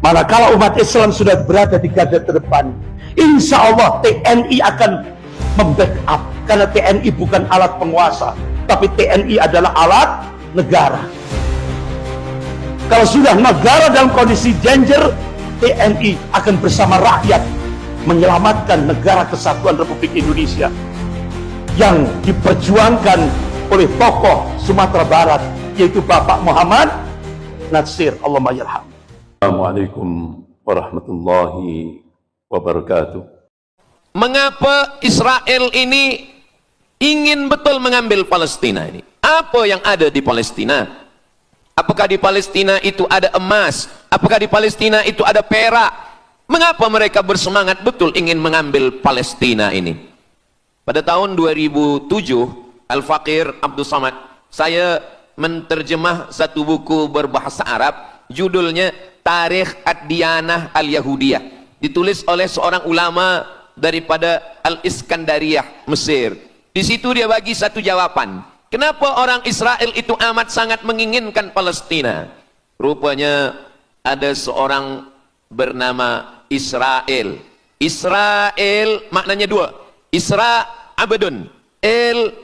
Manakala umat Islam sudah berada di garda terdepan, insya Allah TNI akan membackup, karena TNI bukan alat penguasa, tapi TNI adalah alat negara. Kalau sudah negara dalam kondisi danger, TNI akan bersama rakyat menyelamatkan negara kesatuan Republik Indonesia yang diperjuangkan oleh tokoh Sumatera Barat, yaitu Bapak Muhammad Natsir, Allahumma yarham. Assalamualaikum warahmatullahi wabarakatuh. Mengapa Israel ini ingin betul mengambil Palestina ini? Apa yang ada di Palestina? Apakah di Palestina itu ada emas? Apakah di Palestina itu ada perak? Mengapa mereka bersemangat betul ingin mengambil Palestina ini? Pada tahun 2007, Al-Faqir Abdul Samad, saya menterjemah satu buku berbahasa Arab, judulnya Tarikh Ad-Diyanah Al-Yahudiyah, ditulis oleh seorang ulama daripada Al-Iskandariyah, Mesir. Di situ dia bagi satu jawaban. Kenapa orang Israel itu amat sangat menginginkan Palestina? Rupanya ada seorang bernama Israel. Israel maknanya dua. Isra abdun. El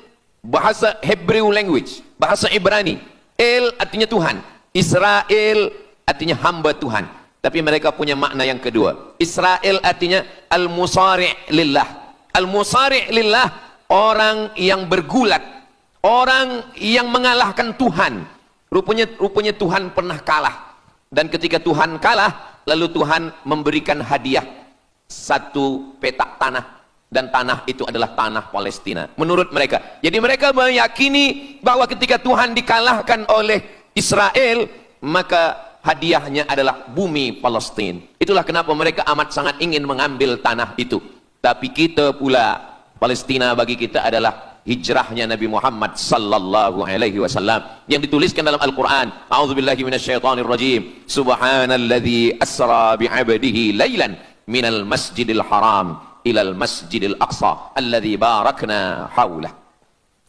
bahasa Hebrew language, bahasa Ibrani. El artinya Tuhan. Israel artinya hamba Tuhan. Tapi mereka punya makna yang kedua. Israel artinya al-musari' lillah. Al-musari' lillah, orang yang bergulat, orang yang mengalahkan Tuhan. Rupanya Tuhan pernah kalah. Dan ketika Tuhan kalah, lalu Tuhan memberikan hadiah satu petak tanah. Dan tanah itu adalah tanah Palestina menurut mereka. Jadi mereka meyakini bahwa ketika Tuhan dikalahkan oleh Israel, maka hadiahnya adalah bumi Palestina. Itulah kenapa mereka amat sangat ingin mengambil tanah itu. Tapi kita pula, Palestina bagi kita adalah hijrahnya Nabi Muhammad sallallahu alaihi wasallam yang dituliskan dalam Al-Qur'an. A'udzubillahi minasyaitonir rajim. Subhanalladzi asra bi'abdihi lailan minal masjidil haram ilal masjidil aqsa alladzi barakna haulah.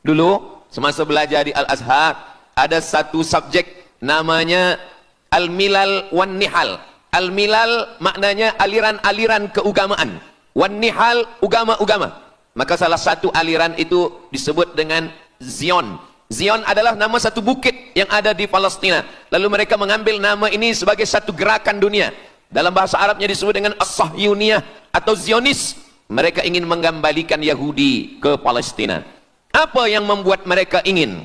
Dulu semasa belajar di Al-Azhar ada satu subjek namanya Al-Milal wan Nihal. Al-Milal maknanya aliran-aliran keagamaan, wan Nihal agama-agama. Maka salah satu aliran itu disebut dengan Zion. Zion adalah nama satu bukit yang ada di Palestina. Lalu mereka mengambil nama ini sebagai satu gerakan dunia. Dalam bahasa Arabnya disebut dengan As-Sahyuniyah atau Zionis. Mereka ingin mengembalikan Yahudi ke Palestina. Apa yang membuat mereka ingin?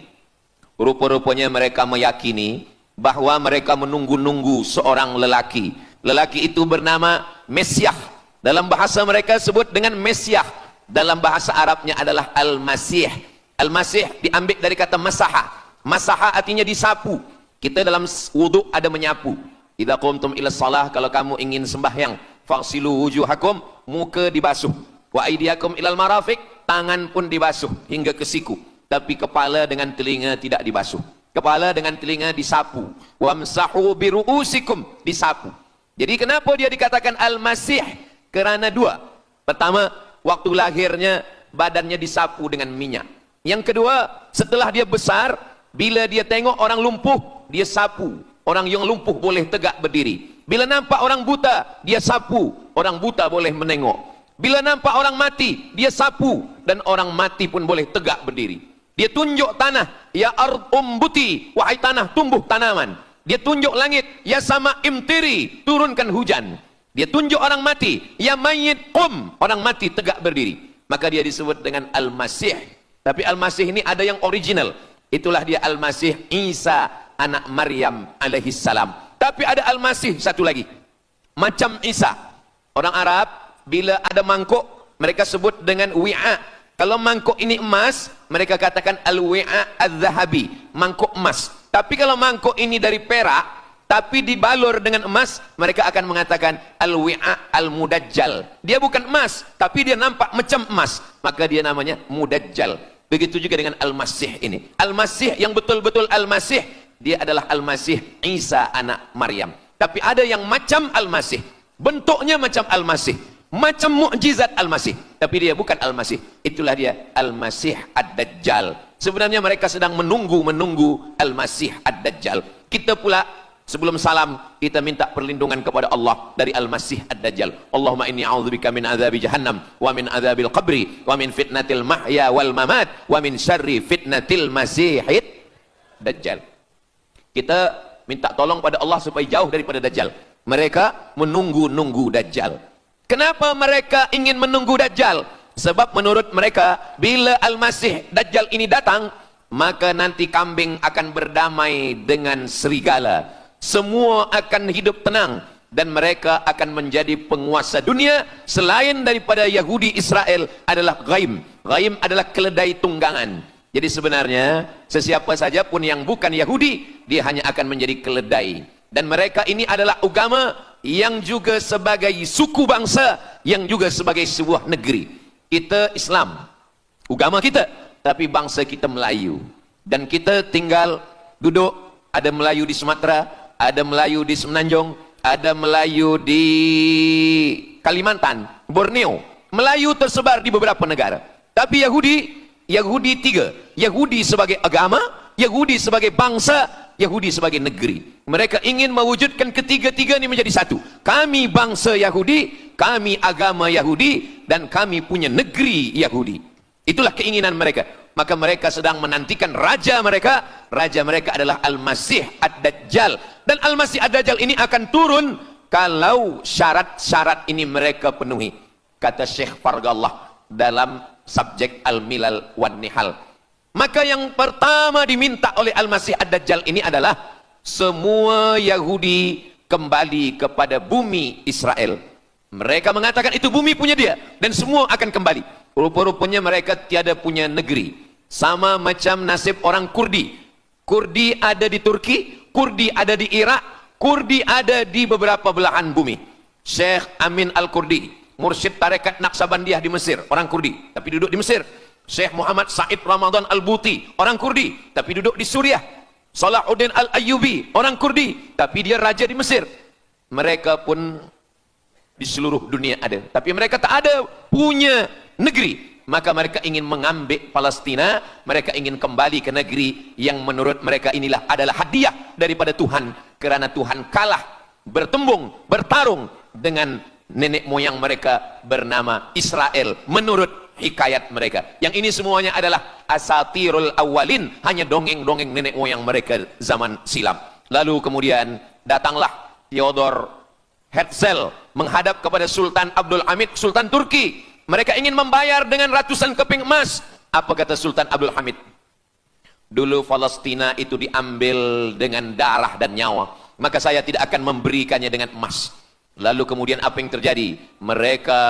Rupa-rupanya mereka meyakini bahwa mereka menunggu-nunggu seorang lelaki. Lelaki itu bernama Mesiah. Dalam bahasa mereka sebut dengan Mesiah. Dalam bahasa Arabnya adalah Al-Masih. Al-Masih diambil dari kata masaha. Masaha artinya disapu. Kita dalam wudhu ada menyapu. Idza qumtum ila shalah, kalau kamu ingin sembahyang, faghsilu wujuhakum, muka dibasuh. Wa aydiyakum ilal marafiq, tangan pun dibasuh hingga ke siku. Tapi kepala dengan telinga tidak dibasuh. Kepala dengan telinga disapu. Wamsahu biru'usikum, disapu. Jadi kenapa dia dikatakan Al-Masih? Kerana dua. Pertama, waktu lahirnya badannya disapu dengan minyak. Yang kedua, setelah dia besar, bila dia tengok orang lumpuh, dia sapu. Orang yang lumpuh boleh tegak berdiri. Bila nampak orang buta, dia sapu. Orang buta boleh menengok. Bila nampak orang mati, dia sapu. Dan orang mati pun boleh tegak berdiri. Dia tunjuk tanah, ya ard umbuti, wahai tanah tumbuh tanaman. Dia tunjuk langit, ya sama imtiri, turunkan hujan. Dia tunjuk orang mati, ya mayyit qum, orang mati tegak berdiri. Maka dia disebut dengan Al-Masih. Tapi Al-Masih ini ada yang original. Itulah dia Al-Masih Isa anak Maryam alaihi salam. Tapi ada Al-Masih satu lagi, macam Isa. Orang Arab bila ada mangkuk, mereka sebut dengan wi'a. Kalau mangkuk ini emas, mereka katakan al-wi'a al-zahabi, mangkuk emas. Tapi kalau mangkuk ini dari perak tapi dibalur dengan emas, mereka akan mengatakan al-wi'a al-mudajjal. Dia bukan emas, tapi dia nampak macam emas, maka dia namanya mudajjal. Begitu juga dengan Al-Masih ini. Al-Masih yang betul-betul Al-Masih, dia adalah Al-Masih Isa anak Maryam. Tapi ada yang macam Al-Masih, bentuknya macam Al-Masih, macam mukjizat Al-Masih, tapi dia bukan Al-Masih. Itulah dia Al-Masih Ad-Dajjal. Sebenarnya mereka sedang menunggu Al-Masih Ad-Dajjal. Kita pula Sebelum salam, kita minta perlindungan kepada Allah dari Al-Masih Ad-Dajjal. Allahumma inni a'udzubika min adzabi jahannam, wa min adzabil qabri, wa min fitnatil mahya wal mamat, wa min syarri fitnatil masihid Dajjal. Kita minta tolong pada Allah supaya jauh daripada Dajjal. Mereka menunggu-nunggu Dajjal. Kenapa mereka ingin menunggu Dajjal? Sebab menurut mereka, bila Al-Masih Dajjal ini datang, maka nanti kambing akan berdamai dengan serigala. Semua akan hidup tenang dan mereka akan menjadi penguasa dunia. Selain daripada Yahudi Israel adalah ghaim. Ghaim adalah keledai tunggangan. Jadi sebenarnya sesiapa saja pun yang bukan Yahudi, dia hanya akan menjadi keledai. Dan mereka ini adalah agama yang juga sebagai suku bangsa, yang juga sebagai sebuah negeri. Kita Islam, agama kita, tapi bangsa kita Melayu. Dan kita tinggal duduk, ada Melayu di Sumatera, ada Melayu di Semenanjung, ada Melayu di Kalimantan, Borneo. Melayu tersebar di beberapa negara. Tapi Yahudi tiga. Yahudi sebagai agama, Yahudi sebagai bangsa, Yahudi sebagai negeri. Mereka ingin mewujudkan ketiga-tiga ini menjadi satu. Kami bangsa Yahudi, kami agama Yahudi, dan kami punya negeri Yahudi. Itulah keinginan mereka. Maka mereka sedang menantikan raja mereka. Raja mereka adalah Al-Masih Ad-Dajjal. Dan Al-Masih Ad-Dajjal ini akan turun kalau syarat-syarat ini mereka penuhi. Kata Syekh Fargallah dalam subjek Al-Milal wan Nihal. Maka yang pertama diminta oleh Al-Masih Ad-Dajjal ini adalah semua Yahudi kembali kepada bumi Israel. Mereka mengatakan itu bumi punya dia dan semua akan kembali. Rupa-rupanya mereka tiada punya negeri. Sama macam nasib orang Kurdi. Kurdi ada di Turki, Kurdi ada di Irak, Kurdi ada di beberapa belahan bumi. Syekh Amin Al-Kurdi, mursyid tarekat Naqsabandiyah di Mesir, orang Kurdi, tapi duduk di Mesir. Syekh Muhammad Said Ramadan Al-Buti, orang Kurdi, tapi duduk di Suriah. Salahuddin Al-Ayyubi, orang Kurdi, tapi dia raja di Mesir. Mereka pun di seluruh dunia ada, tapi mereka tak ada punya negeri. Maka mereka ingin mengambil Palestina, mereka ingin kembali ke negeri yang menurut mereka inilah adalah hadiah daripada Tuhan, kerana Tuhan kalah bertembung, bertarung dengan nenek moyang mereka bernama Israel menurut hikayat mereka. Yang ini semuanya adalah asatirul awalin, hanya dongeng-dongeng nenek moyang mereka zaman silam. Lalu kemudian datanglah Theodor Herzl menghadap kepada Sultan Abdul Hamid, Sultan Turki. Mereka ingin membayar dengan ratusan keping emas. Apa kata Sultan Abdul Hamid? Dulu Palestina itu diambil dengan darah dan nyawa, maka saya tidak akan memberikannya dengan emas. Lalu kemudian apa yang terjadi? Mereka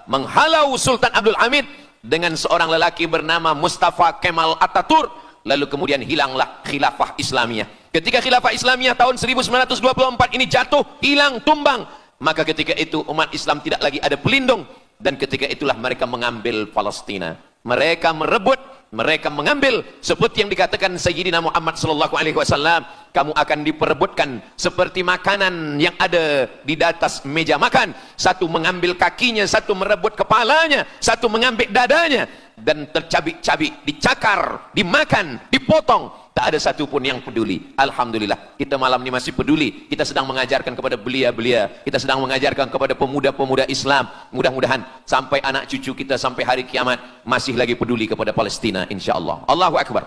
menghalau Sultan Abdul Hamid dengan seorang lelaki bernama Mustafa Kemal Ataturk. Lalu kemudian hilanglah khilafah Islamiyah. Ketika khilafah Islamiyah tahun 1924 ini jatuh, hilang, tumbang, maka ketika itu umat Islam tidak lagi ada pelindung. Dan ketika itulah mereka mengambil Palestina. Mereka merebut, mereka mengambil, seperti yang dikatakan Sayyidina Muhammad sallallahu alaihi wasallam, kamu akan diperebutkan seperti makanan yang ada di atas meja makan. Satu mengambil kakinya, satu merebut kepalanya, satu mengambil dadanya, dan tercabik-cabik, dicakar, dimakan, dipotong. Tak ada satu pun yang peduli. Alhamdulillah, kita malam ini masih peduli. Kita sedang mengajarkan kepada belia-belia, kita sedang mengajarkan kepada pemuda-pemuda Islam. Mudah-mudahan sampai anak cucu kita sampai hari kiamat masih lagi peduli kepada Palestina, insya-Allah. Allahu Akbar.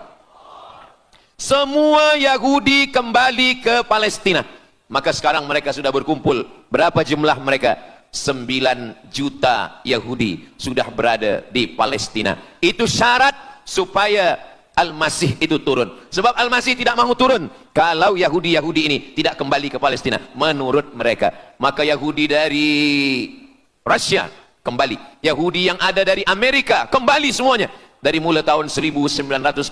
Semua Yahudi kembali ke Palestina. Maka sekarang mereka sudah berkumpul. Berapa jumlah mereka? 9 juta Yahudi sudah berada di Palestina. Itu syarat supaya Al-Masih itu turun. Sebab Al-Masih tidak mahu turun kalau Yahudi-Yahudi ini tidak kembali ke Palestina menurut mereka. Maka Yahudi dari Rusia kembali, Yahudi yang ada dari Amerika kembali semuanya. Dari mulai tahun 1946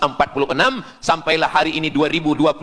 sampailah hari ini 2025,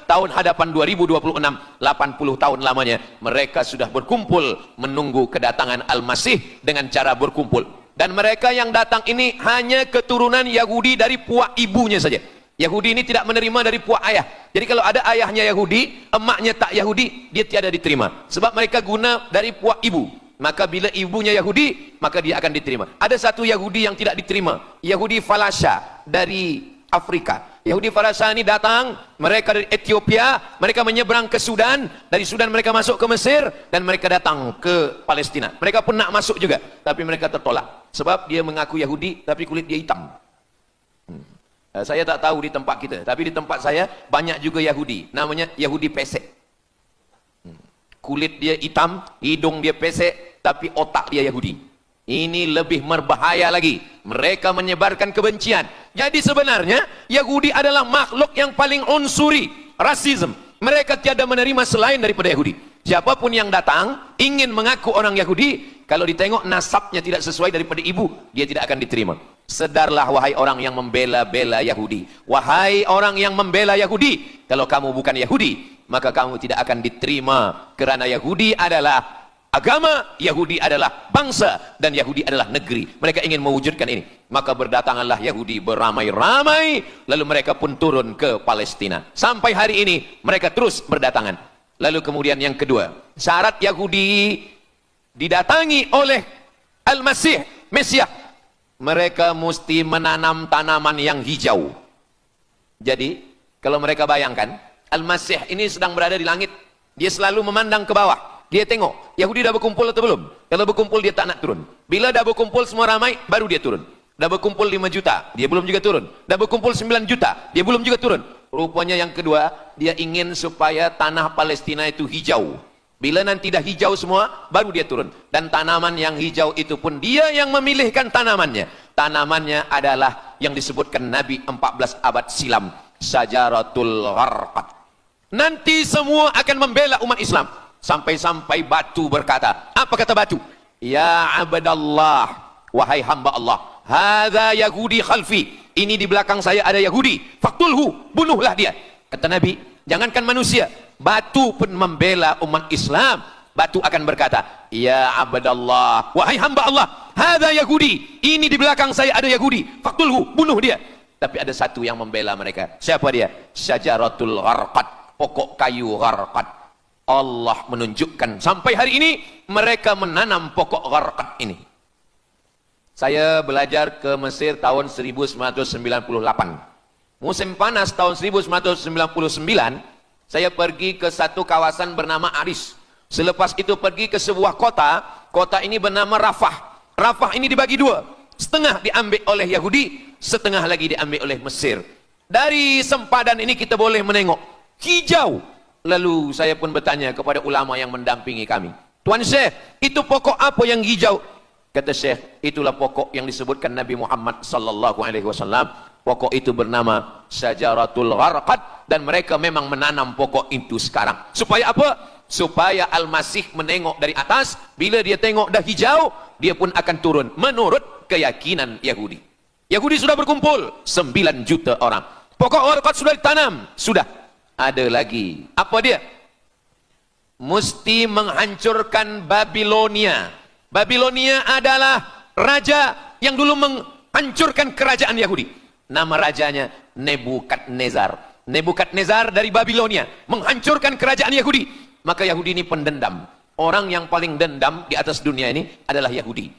tahun hadapan 2026, 80 tahun lamanya mereka sudah berkumpul menunggu kedatangan Al-Masih dengan cara berkumpul. Dan mereka yang datang ini hanya keturunan Yahudi dari puak ibunya saja. Yahudi ini tidak menerima dari puak ayah. Jadi kalau ada ayahnya Yahudi, emaknya tak Yahudi, dia tiada diterima. Sebab mereka guna dari puak ibu. Maka bila ibunya Yahudi, maka dia akan diterima. Ada satu Yahudi yang tidak diterima, Yahudi Falasha dari Afrika. Yahudi Farasani datang, mereka dari Ethiopia, mereka menyeberang ke Sudan, dari Sudan mereka masuk ke Mesir, dan mereka datang ke Palestina. Mereka pun nak masuk juga, tapi mereka tertolak. Sebab dia mengaku Yahudi, tapi kulit dia hitam. Saya tak tahu di tempat kita, tapi di tempat saya banyak juga Yahudi, namanya Yahudi pesek. Kulit dia hitam, hidung dia pesek, tapi otak dia Yahudi. Ini lebih berbahaya lagi. Mereka menyebarkan kebencian. Jadi sebenarnya Yahudi adalah makhluk yang paling unsuri, rasisme. Mereka tiada menerima selain daripada Yahudi. Siapapun yang datang ingin mengaku orang Yahudi, kalau ditengok nasabnya tidak sesuai daripada ibu, dia tidak akan diterima. Sedarlah wahai orang yang membela-bela Yahudi. Wahai orang yang membela Yahudi, kalau kamu bukan Yahudi, maka kamu tidak akan diterima, kerana Yahudi adalah agama, Yahudi adalah bangsa, dan Yahudi adalah negeri. Mereka ingin mewujudkan ini. Maka berdatanganlah Yahudi beramai-ramai, lalu mereka pun turun ke Palestina. Sampai hari ini mereka terus berdatangan. Lalu kemudian yang kedua, syarat Yahudi didatangi oleh Al-Masih, Mesias, mereka mesti menanam tanaman yang hijau. Jadi kalau mereka bayangkan, Al-Masih ini sedang berada di langit, dia selalu memandang ke bawah. Dia tengok, Yahudi dah berkumpul atau belum? Kalau berkumpul dia tak nak turun. Bila dah berkumpul semua ramai, baru dia turun. Dah berkumpul 5 juta, dia belum juga turun. Dah berkumpul 9 juta, dia belum juga turun. Rupanya yang kedua, dia ingin supaya tanah Palestina itu hijau. Bila nanti dah hijau semua, baru dia turun. Dan tanaman yang hijau itu pun dia yang memilihkan tanamannya. Tanamannya adalah yang disebutkan Nabi 14 abad silam, Syajaratul Gharqad. Nanti semua akan membela umat Islam. Sampai-sampai batu berkata, apa kata batu? Ya abdallah, wahai hamba Allah, hadza Yahudi khalfi, ini di belakang saya ada Yahudi, faktulhu, bunuhlah dia. Kata Nabi, jangankan manusia, batu pun membela umat Islam. Batu akan berkata, ya abdallah, wahai hamba Allah, hadza Yahudi, ini di belakang saya ada Yahudi, faktulhu, bunuh dia. Tapi ada satu yang membela mereka. Siapa dia? Syajaratul Gharqad, pokok kayu Gharqad. Allah menunjukkan sampai hari ini mereka menanam pokok Gharqad ini. Saya belajar ke Mesir tahun 1998. Musim panas tahun 1999, saya pergi ke satu kawasan bernama Aris. Selepas itu pergi ke sebuah kota, kota ini bernama Rafah. Rafah ini dibagi dua, setengah diambil oleh Yahudi, setengah lagi diambil oleh Mesir. Dari sempadan ini kita boleh menengok hijau. Lalu saya pun bertanya kepada ulama yang mendampingi kami, Tuan Syekh, itu pokok apa yang hijau? Kata Syekh, itulah pokok yang disebutkan Nabi Muhammad sallallahu alaihi wasallam. Pokok itu bernama Syajaratul Gharqad, dan mereka memang menanam pokok itu sekarang. Supaya apa? Supaya Al-Masih menengok dari atas, bila dia tengok dah hijau, dia pun akan turun menurut keyakinan Yahudi. Yahudi sudah berkumpul 9 juta orang. Pokok Gharqad sudah ditanam, sudah. Ada lagi, apa dia? Mesti menghancurkan Babilonia. Babilonia adalah raja yang dulu menghancurkan kerajaan Yahudi. Nama rajanya Nebukadnezar. Nebukadnezar dari Babilonia menghancurkan kerajaan Yahudi. Maka Yahudi ini pendendam. Orang yang paling dendam di atas dunia ini adalah Yahudi.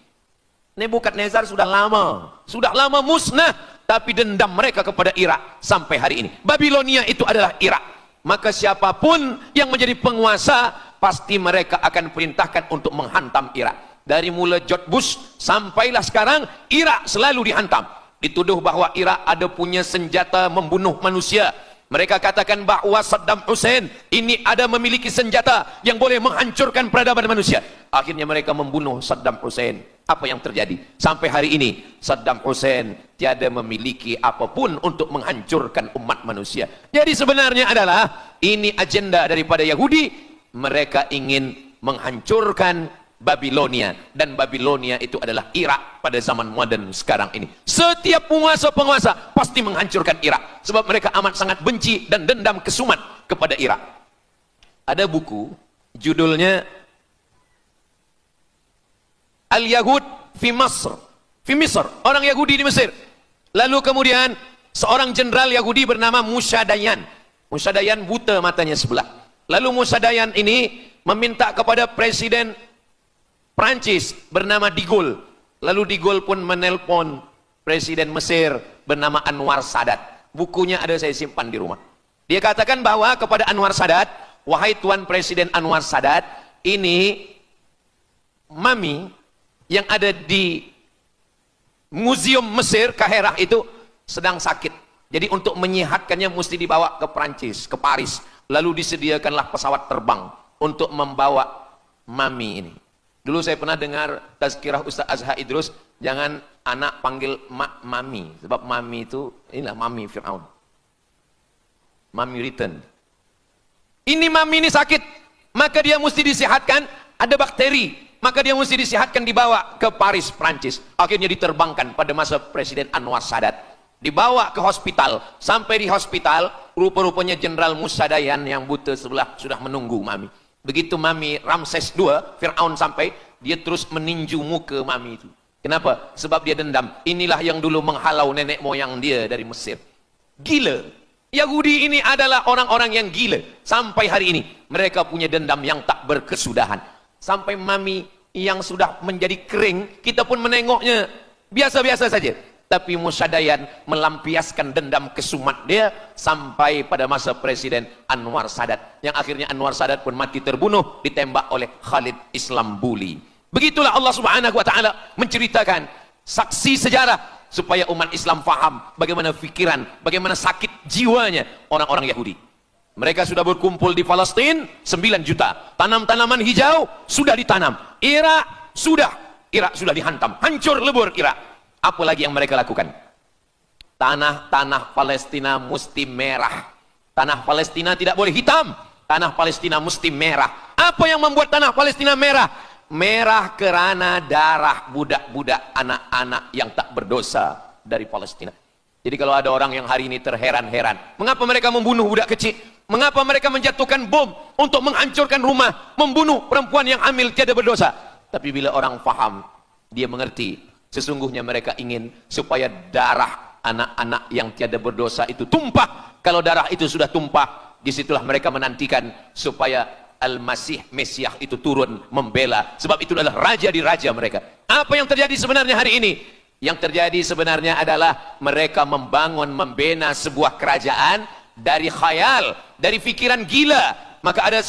Nebukadnezar sudah lama musnah, tapi dendam mereka kepada Irak sampai hari ini. Babilonia itu adalah Irak. Maka siapapun yang menjadi penguasa, pasti mereka akan perintahkan untuk menghantam Irak. Dari mula George Bush sampailah sekarang, Irak selalu dihantam. Dituduh bahwa Irak ada punya senjata membunuh manusia. Mereka katakan bahwa Saddam Hussein ini ada memiliki senjata yang boleh menghancurkan peradaban manusia. Akhirnya mereka membunuh Saddam Hussein. Apa yang terjadi? Sampai hari ini Saddam Hussein tiada memiliki apapun untuk menghancurkan umat manusia. Jadi sebenarnya adalah ini agenda daripada Yahudi. Mereka ingin menghancurkan Babilonia, dan Babilonia itu adalah Irak pada zaman modern sekarang ini. Setiap penguasa-penguasa pasti menghancurkan Irak, sebab mereka amat sangat benci dan dendam kesumat kepada Irak. Ada buku judulnya Al-Yahud fi Masr, fi Misr, orang Yahudi di Mesir. Lalu kemudian seorang jenderal Yahudi bernama Musa Dayan. Musa Dayan buta matanya sebelah. Lalu Musa Dayan ini meminta kepada Presiden Prancis bernama De Gaulle. Lalu De Gaulle pun menelpon Presiden Mesir bernama Anwar Sadat. Bukunya ada saya simpan di rumah. Dia katakan bahwa kepada Anwar Sadat, wahai Tuan Presiden Anwar Sadat, ini mami yang ada di Museum Mesir, Kaherah itu sedang sakit. Jadi untuk menyehatkannya mesti dibawa ke Prancis, ke Paris. Lalu disediakanlah pesawat terbang untuk membawa mami ini. Dulu saya pernah dengar tazkirah Ustaz Azhar Idrus, jangan anak panggil mak mami, sebab mami itu inilah mami Fir'aun. Mami return. Ini mami ini sakit, maka dia mesti disehatkan, ada bakteri, maka dia mesti disehatkan, dibawa ke Paris, Prancis. Akhirnya diterbangkan pada masa Presiden Anwar Sadat. Dibawa ke hospital, sampai di hospital, rupa-rupanya Jenderal Musadayan yang buta sebelah sudah menunggu mami. Begitu mami Ramses II, Fir'aun sampai, dia terus meninju muka mami itu. Kenapa? Sebab dia dendam. Inilah yang dulu menghalau nenek moyang dia dari Mesir. Gila. Yahudi ini adalah orang-orang yang gila. Sampai hari ini, mereka punya dendam yang tak berkesudahan. Sampai mami yang sudah menjadi kering, kita pun menengoknya biasa-biasa saja. Tapi Musadayan melampiaskan dendam kesumat dia sampai pada masa Presiden Anwar Sadat, yang akhirnya Anwar Sadat pun mati terbunuh ditembak oleh Khalid Islambuli. Begitulah Allah Subhanahu wa taala menceritakan saksi sejarah supaya umat Islam faham bagaimana pikiran, bagaimana sakit jiwanya orang-orang Yahudi. Mereka sudah berkumpul di Palestina 9 juta. Tanam-tanaman hijau sudah ditanam. Irak sudah dihantam, hancur lebur Irak. Apa lagi yang mereka lakukan? Tanah Palestina mesti merah. Tanah Palestina tidak boleh hitam. Tanah Palestina mesti merah. Apa yang membuat tanah Palestina merah? Merah kerana darah budak-budak, anak-anak yang tak berdosa dari Palestina. Jadi kalau ada orang yang hari ini terheran-heran, mengapa mereka membunuh budak kecil? Mengapa mereka menjatuhkan bom untuk menghancurkan rumah, membunuh perempuan yang hamil tiada berdosa? Tapi bila orang faham, dia mengerti. Sesungguhnya mereka ingin supaya darah anak-anak yang tiada berdosa itu tumpah. Kalau darah itu sudah tumpah, disitulah mereka menantikan supaya Al-Masih, Mesiah itu turun membela. Sebab itu adalah raja di raja mereka. Apa yang terjadi sebenarnya hari ini? Yang terjadi sebenarnya adalah mereka membangun, membina sebuah kerajaan dari khayal, dari fikiran gila. Maka ada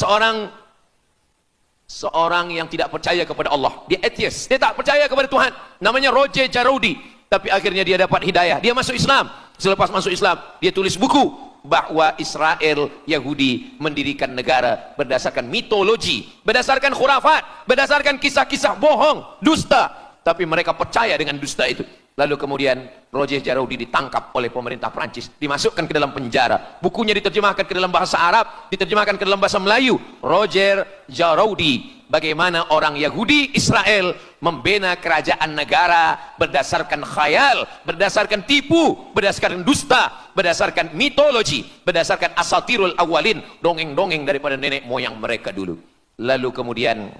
seorang yang tidak percaya kepada Allah, dia atheist, dia tak percaya kepada Tuhan, namanya Roger Jarroudi, tapi akhirnya dia dapat hidayah, dia masuk Islam. Selepas masuk Islam, dia tulis buku bahwa Israel, Yahudi mendirikan negara berdasarkan mitologi, berdasarkan khurafat, berdasarkan kisah-kisah bohong, dusta, tapi mereka percaya dengan dusta itu. Lalu kemudian Roger Jarroudi ditangkap oleh pemerintah Prancis, dimasukkan ke dalam penjara. Bukunya diterjemahkan ke dalam bahasa Arab, diterjemahkan ke dalam bahasa Melayu. Roger Jarroudi, bagaimana orang Yahudi Israel membina kerajaan negara berdasarkan khayal, berdasarkan tipu, berdasarkan dusta, berdasarkan mitologi, berdasarkan asatirul awalin, dongeng-dongeng daripada nenek moyang mereka dulu. Lalu kemudian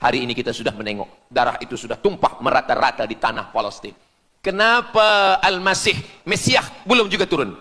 hari ini kita sudah menengok, darah itu sudah tumpah merata-rata di tanah Palestina. Kenapa Al-Masih, Mesiah belum juga turun?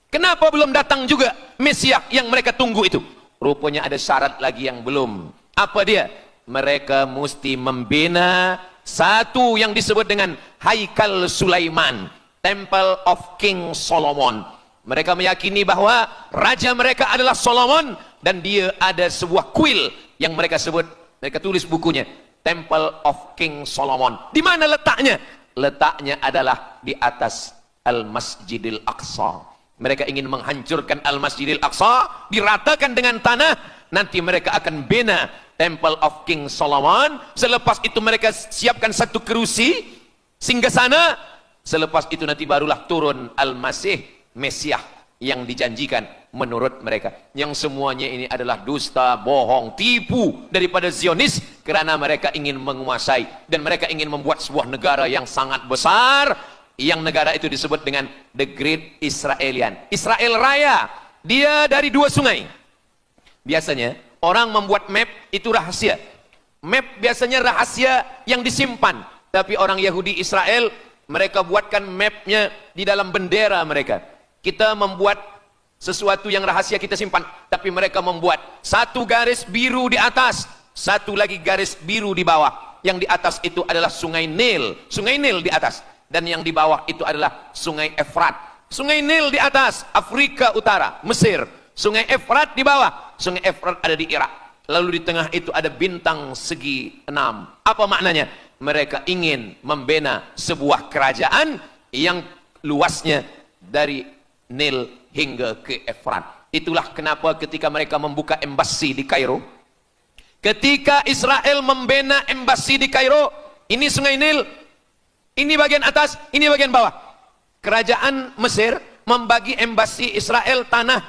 Kenapa belum datang juga Mesiah yang mereka tunggu itu? Rupanya ada syarat lagi yang belum. Apa dia? Mereka mesti membina satu yang disebut dengan Haikal Sulaiman, Temple of King Solomon. Mereka meyakini bahwa raja mereka adalah Solomon, dan dia ada sebuah kuil yang mereka sebut, mereka tulis bukunya, Temple of King Solomon. Di mana letaknya? Letaknya adalah di atas Al-Masjidil Aqsa. Mereka ingin menghancurkan Al-Masjidil Aqsa, diratakan dengan tanah. Nanti mereka akan bina Temple of King Solomon. Selepas itu mereka siapkan satu kerusi singgasana. Selepas itu nanti barulah turun Al-Masih, Mesiah yang dijanjikan menurut mereka. Yang semuanya ini adalah dusta, bohong, tipu daripada Zionis, kerana mereka ingin menguasai dan mereka ingin membuat sebuah negara yang sangat besar, yang negara itu disebut dengan The Great Israelian, Israel Raya. Dia dari 2 sungai. Biasanya orang membuat map itu rahasia. Map biasanya rahasia yang disimpan, tapi orang Yahudi Israel, mereka buatkan mapnya di dalam bendera mereka. Kita membuat sesuatu yang rahasia kita simpan, tapi mereka membuat satu garis biru di atas, satu lagi garis biru di bawah. Yang di atas itu adalah sungai Nil di atas, dan yang di bawah itu adalah sungai Efrat. Sungai Nil di atas, Afrika Utara, Mesir. Sungai Efrat di bawah, Sungai Efrat ada di Irak. Lalu di tengah itu ada bintang segi 6. Apa maknanya? Mereka ingin membina sebuah kerajaan yang luasnya dari Nil hingga ke Efrat. Itulah kenapa ketika mereka membuka embasi di Kairo, ketika Israel membina embasi di Kairo, ini Sungai Nil, ini bagian atas, ini bagian bawah. Kerajaan Mesir membagi embasi Israel tanah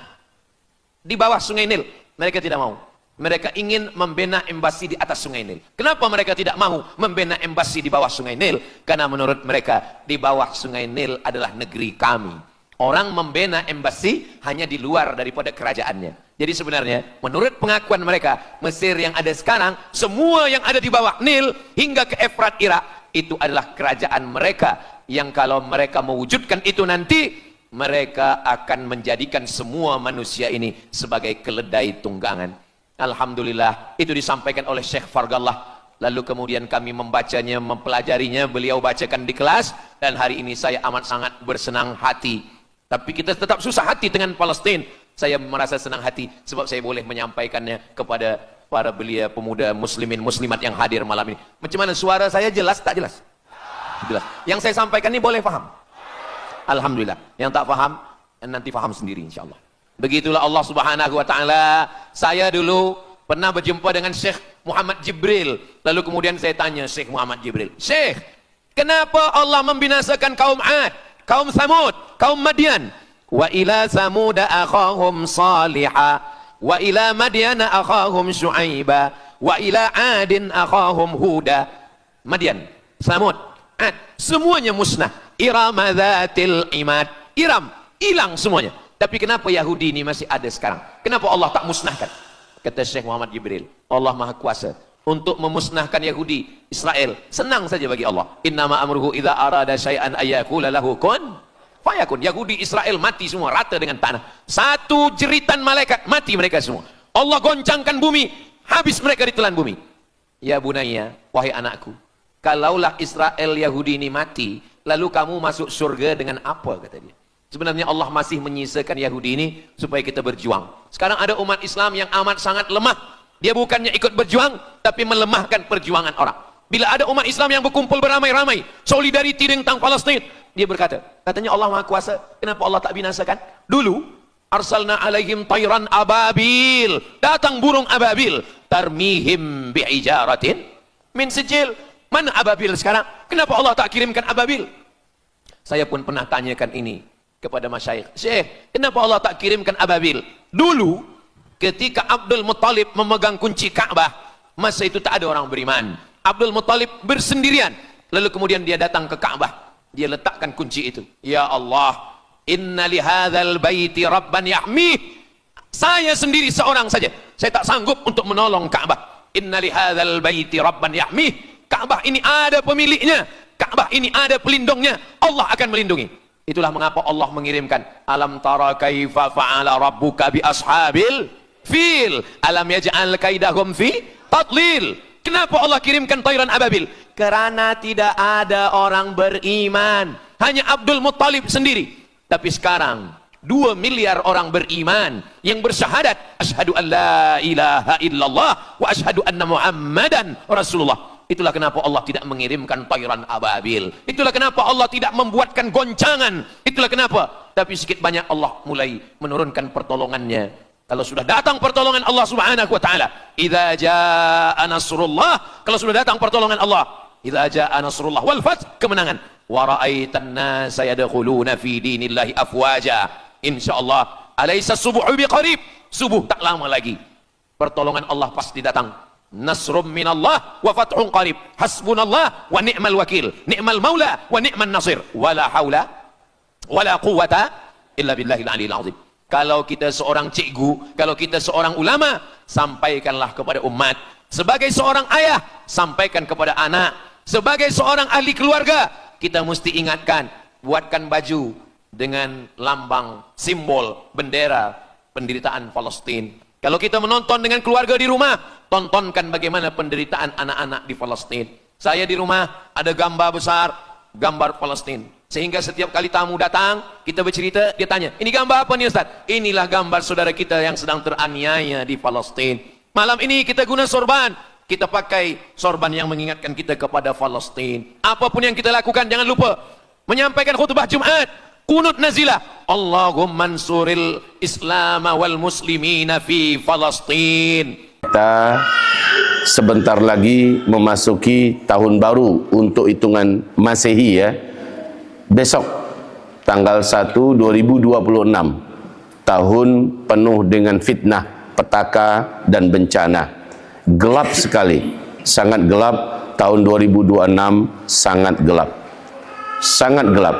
di bawah Sungai Nil. Mereka tidak mau. Mereka ingin membina embasi di atas Sungai Nil. Kenapa mereka tidak mau membina embasi di bawah Sungai Nil? Karena menurut mereka di bawah Sungai Nil adalah negeri kami. Orang membina embasi hanya di luar daripada kerajaannya. Jadi sebenarnya menurut pengakuan mereka, Mesir yang ada sekarang, semua yang ada di bawah Nil hingga ke Efrat Irak, itu adalah kerajaan mereka. Yang kalau mereka mewujudkan itu nanti, mereka akan menjadikan semua manusia ini sebagai keledai tunggangan. Alhamdulillah, itu disampaikan oleh Syekh Fargallah. Lalu kemudian kami membacanya, mempelajarinya, beliau bacakan di kelas, dan hari ini saya amat sangat bersenang hati. Tapi kita tetap susah hati dengan Palestina. Saya merasa senang hati sebab saya boleh menyampaikannya kepada para belia pemuda muslimin muslimat yang hadir malam ini. Macam mana suara saya, jelas tak jelas? Jelas. Yang saya sampaikan ini boleh faham? Alhamdulillah. Yang tak faham, nanti faham sendiri insyaAllah. Begitulah Allah Subhanahu wa ta'ala. Saya dulu pernah berjumpa dengan Syekh Muhammad Jibril. Lalu kemudian saya tanya Syekh Muhammad Jibril, Syekh, kenapa Allah membinasakan kaum Ad, kaum Samud, kaum Madian? Wa ila Samuda akhahum Salihah, wa ila Madiana akhahum Syuaiba, wa ila Adin akhahum Huda. Madian, Samud, Ad, semuanya musnah. Irama dzatil imad, Iram, hilang semuanya. Tapi kenapa Yahudi ini masih ada sekarang? Kenapa Allah tak musnahkan? Kata Syekh Muhammad Jibril, Allah Maha Kuasa untuk memusnahkan Yahudi, Israel. Senang saja bagi Allah. Innama amruhu idza arada syai'an ayyakula lahu kun fayakun. Yahudi Israel mati semua rata dengan tanah. Satu jeritan malaikat mati mereka semua. Allah goncangkan bumi, habis mereka ditelan bumi. Ya bunayya, wahai anakku, kalaulah Israel Yahudi ini mati, lalu kamu masuk surga dengan apa, kata dia. Sebenarnya Allah masih menyisakan Yahudi ini supaya kita berjuang. Sekarang ada umat Islam yang amat sangat lemah. Dia bukannya ikut berjuang, tapi melemahkan perjuangan orang. Bila ada umat Islam yang berkumpul beramai-ramai, solidariti tentang Palestina, dia berkata, katanya Allah Maha Kuasa, kenapa Allah tak binasakan? Dulu, arsalna alaihim tayran ababil, datang burung ababil, tarmihim bi'ijaratin min sijil. Mana ababil sekarang? Kenapa Allah tak kirimkan ababil? Saya pun pernah tanyakan ini kepada masyayikh, Syekh, kenapa Allah tak kirimkan ababil? Dulu ketika Abdul Muttalib memegang kunci Ka'bah, masa itu tak ada orang beriman. Abdul Muttalib bersendirian, lalu kemudian dia datang ke Ka'bah, dia letakkan kunci itu. Ya Allah, inna li hadzal baiti rabban yahmih. Saya sendiri seorang saja, saya tak sanggup untuk menolong Ka'bah. Inna li hadzal baiti rabban yahmih. Ka'bah ini ada pemiliknya, Ka'bah ini ada pelindungnya, Allah akan melindungi. Itulah mengapa Allah mengirimkan alam tara kaifa fa'ala rabbuka bi ashabil fil alam yaj'al kaidahum fi tadlil. Kenapa Allah kirimkan tayran ababil? Karena tidak ada orang beriman, hanya Abdul Muttalib sendiri. Tapi sekarang 2 miliar orang beriman yang bersyahadat asyhadu an la ilaha illallah wa asyhadu anna muhammadan rasulullah. Itulah kenapa Allah tidak mengirimkan tayran ababil. Itulah kenapa Allah tidak membuatkan goncangan. Itulah kenapa. Tapi sedikit banyak Allah mulai menurunkan pertolongannya. Kalau sudah datang pertolongan Allah Subhanahu wa taala, idza jaa nasrullah, kalau sudah datang pertolongan Allah, idza jaa nasrullah wal fath, kemenangan. Wa ra'aitan nasa yadkhuluna fi dinillahi afwaja. Insyaallah, alaysa subuhu biqarib. Subuh tak lama lagi. Pertolongan Allah pasti datang. Nasrum minallah wa fathun qarib. Hasbunallah wa ni'mal wakil. Ni'mal maula wa ni'man nasir. Wala haula wala quwata illa billahil aliyil azim. Kalau kita seorang cikgu, kalau kita seorang ulama, sampaikanlah kepada umat. Sebagai seorang ayah, sampaikan kepada anak. Sebagai seorang ahli keluarga, kita mesti ingatkan, buatkan baju dengan lambang, simbol, bendera penderitaan Palestina. Kalau kita menonton dengan keluarga di rumah, tontonkan bagaimana penderitaan anak-anak di Palestina. Saya di rumah ada gambar besar, gambar Palestina. Sehingga setiap kali tamu datang, kita bercerita, dia tanya, ini gambar apa nih Ustaz? Inilah gambar saudara kita yang sedang teraniaya di Palestin. Malam ini kita guna sorban. Kita pakai sorban yang mengingatkan kita kepada Palestin. Apapun yang kita lakukan, jangan lupa menyampaikan khutbah Jumat, kunut nazilah, Allahumma ansuril Islam wal muslimina fi Palestin. Kita sebentar lagi memasuki tahun baru untuk hitungan Masehi ya. Besok tanggal 1 2026, tahun penuh dengan fitnah, petaka dan bencana. Gelap sekali, sangat gelap. Tahun 2026 sangat gelap, sangat gelap.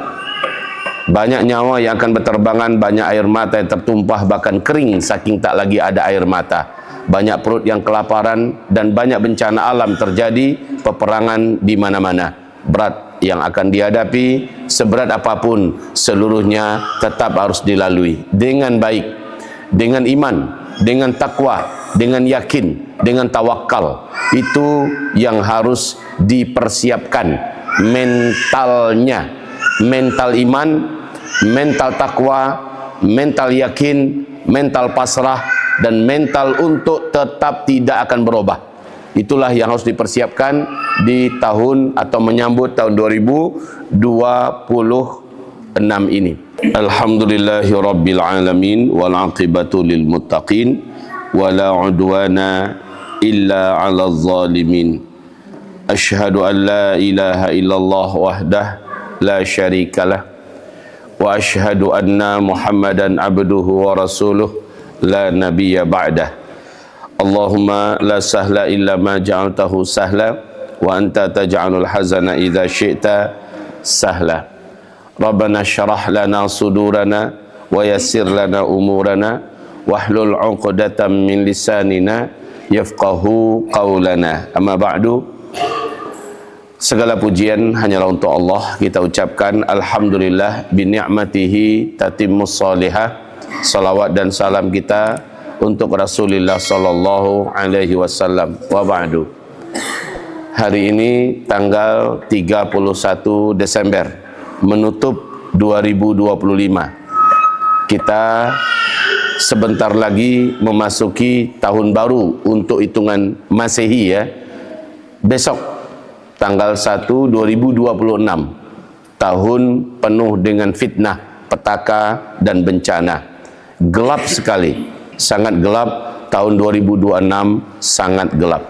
Banyak nyawa yang akan berterbangan, banyak air mata yang tertumpah, bahkan kering saking tak lagi ada air mata. Banyak perut yang kelaparan dan banyak bencana alam terjadi, peperangan di mana-mana. Berat yang akan dihadapi, seberat apapun, seluruhnya tetap harus dilalui dengan baik, dengan iman, dengan takwa, dengan yakin, dengan tawakal. Itu yang harus dipersiapkan mentalnya, mental iman, mental takwa, mental yakin, mental pasrah, dan mental untuk tetap tidak akan berubah. Itulah yang harus dipersiapkan di tahun atau menyambut tahun 2026 ini. Alhamdulillahi rabbil alamin wal aqibatu lil muttaqin wala udwana illa 'alal zalimin. Asyhadu an la ilaha illallah wahdah la syarikalah wa asyhadu anna Muhammadan abduhu wa rasuluh la nabiyya ba'dah. Allahumma la sahla illa ma ja'altahu sahla wa anta taj'alul hazana idza syi'ta sahla. Rabbana syrah lana sudurana wa yassir lana umurana wahlul 'uqdatam min lisanina yafqahu qaulana. Amma ba'du. Segala pujian hanyalah untuk Allah. Kita ucapkan alhamdulillah bi ni'matihi tatimmus salihah. Salawat dan salam kita untuk Rasulullah sallallahu alaihi wasallam. Wa ba'du. Hari ini tanggal 31 Desember menutup 2025. Kita sebentar lagi memasuki tahun baru untuk hitungan Masehi ya. Besok tanggal 1 2026, tahun penuh dengan fitnah, petaka dan bencana. Gelap sekali, sangat gelap. Tahun 2026 sangat gelap,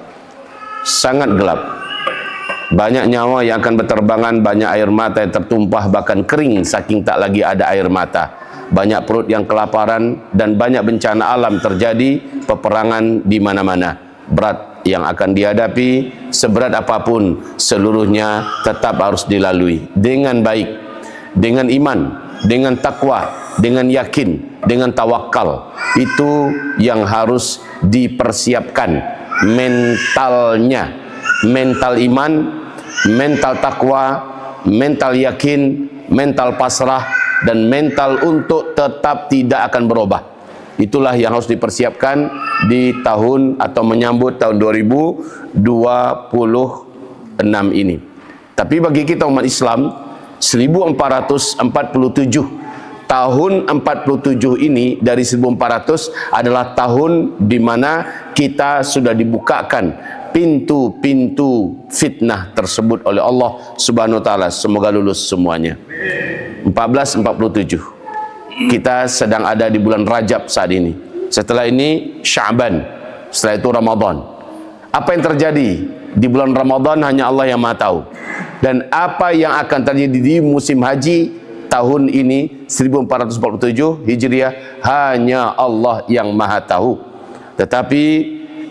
sangat gelap. Banyak nyawa yang akan berterbangan, banyak air mata yang tertumpah, bahkan kering saking tak lagi ada air mata. Banyak perut yang kelaparan dan banyak bencana alam terjadi, peperangan di mana-mana. Berat yang akan dihadapi, seberat apapun, seluruhnya tetap harus dilalui dengan baik, dengan iman, dengan takwa, dengan yakin, dengan tawakal. Itu yang harus dipersiapkan mentalnya, mental iman, mental takwa, mental yakin, mental pasrah, dan mental untuk tetap tidak akan berubah. Itulah yang harus dipersiapkan di tahun atau menyambut tahun 2026 ini. Tapi bagi kita umat Islam, 1447, tahun 47 ini dari 1400 adalah tahun di mana kita sudah dibukakan pintu-pintu fitnah tersebut oleh Allah Subhanahu wa taala. Semoga lulus semuanya. 1447. Kita sedang ada di bulan Rajab saat ini. Setelah ini Sya'ban, setelah itu Ramadan. Apa yang terjadi di bulan Ramadan hanya Allah yang Maha tahu. Dan apa yang akan terjadi di musim haji tahun ini 1447 Hijriah hanya Allah yang Maha tahu. Tetapi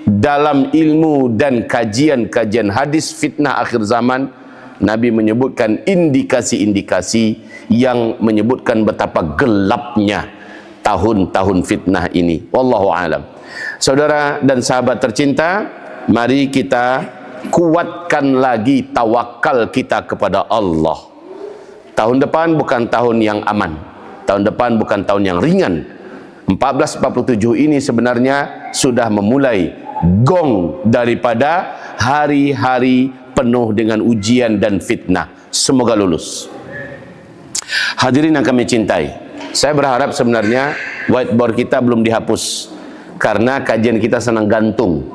dalam ilmu dan kajian-kajian hadis fitnah akhir zaman, Nabi menyebutkan indikasi-indikasi yang menyebutkan betapa gelapnya tahun-tahun fitnah ini. Wallahu alam. Saudara dan sahabat tercinta, mari kita kuatkan lagi tawakal kita kepada Allah. Tahun depan bukan tahun yang aman. Tahun depan bukan tahun yang ringan. 1447 ini sebenarnya sudah memulai gong daripada hari-hari penuh dengan ujian dan fitnah. Semoga lulus. Hadirin yang kami cintai, saya berharap sebenarnya whiteboard kita belum dihapus, karena kajian kita senang gantung.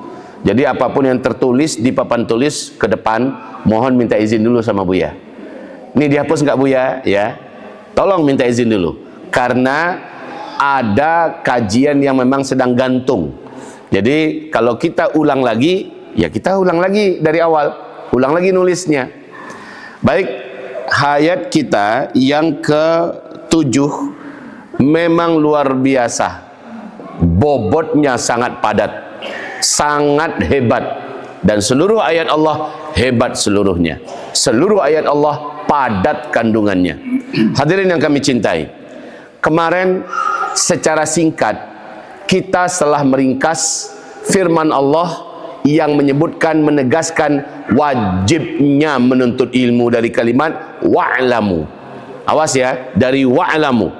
Jadi apapun yang tertulis di papan tulis ke depan, mohon minta izin dulu sama Buya. Ini dihapus nggak Buya? Ya, tolong minta izin dulu, karena ada kajian yang memang sedang gantung. Jadi kalau kita ulang lagi, ya kita ulang lagi dari awal, ulang lagi nulisnya. Baik, ayat kita yang ke-7 memang luar biasa, bobotnya sangat padat, sangat hebat, dan seluruh ayat Allah hebat seluruhnya. Seluruh ayat Allah padat kandungannya. Hadirin yang kami cintai, kemarin secara singkat kita telah meringkas firman Allah yang menyebutkan, menegaskan wajibnya menuntut ilmu dari kalimat wa'lamu. Awas ya, dari wa'lamu.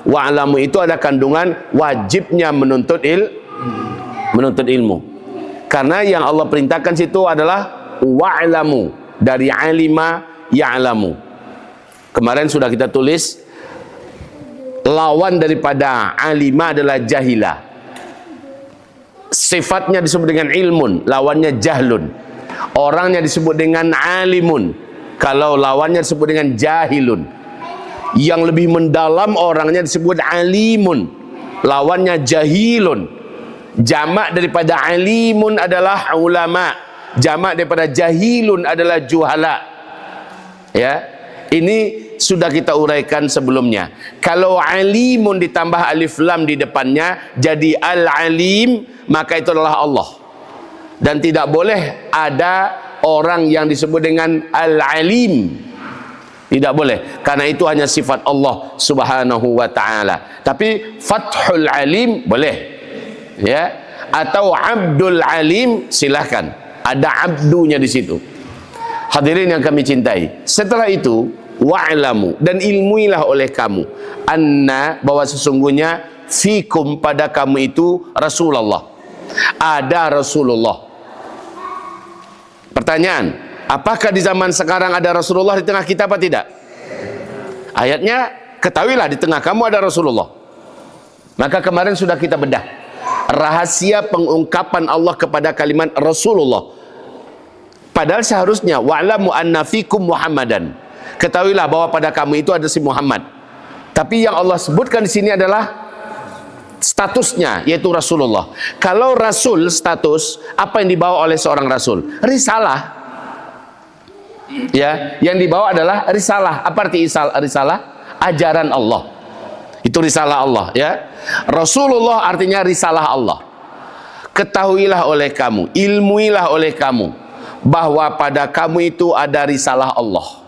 Wa'lamu itu ada kandungan wajibnya menuntut ilmu. Karena yang Allah perintahkan situ adalah wa'lamu, dari alima ya'lamu. Kemarin sudah kita tulis, lawan daripada alima adalah jahilah. Sifatnya disebut dengan ilmun, lawannya jahlun. Orangnya disebut dengan alimun, kalau lawannya disebut dengan jahilun. Yang lebih mendalam orangnya disebut alimun, lawannya jahilun. Jamak daripada alimun adalah ulama, jamak daripada jahilun adalah juhala. Ya, ini sudah kita uraikan sebelumnya. Kalau alimun ditambah alif lam di depannya jadi al-alim, maka itu adalah Allah. Dan tidak boleh ada orang yang disebut dengan al-alim. Tidak boleh, karena itu hanya sifat Allah Subhanahu wa ta'ala. Tapi fathul alim boleh, ya, atau abdul alim silahkan, ada abdunya di situ. Hadirin yang kami cintai, setelah itu wa'lamu, dan ilmuilah oleh kamu, anna, bahwa sesungguhnya fikum, pada kamu itu Rasulullah, ada Rasulullah. Pertanyaan, apakah di zaman sekarang ada Rasulullah di tengah kita apa tidak? Ayatnya, ketahuilah di tengah kamu ada Rasulullah. Maka kemarin sudah kita bedah rahasia pengungkapan Allah kepada kalimat Rasulullah. Padahal seharusnya wa'lamu anna fikum Muhammadan, ketahuilah bahwa pada kamu itu ada si Muhammad. Tapi yang Allah sebutkan di sini adalah statusnya, yaitu Rasulullah. Kalau Rasul status, apa yang dibawa oleh seorang Rasul? Risalah. Ya, yang dibawa adalah risalah. Apa arti risalah? Ajaran Allah. Itu risalah Allah, ya. Rasulullah artinya risalah Allah. Ketahuilah oleh kamu, ilmuilah oleh kamu, bahwa pada kamu itu ada risalah Allah.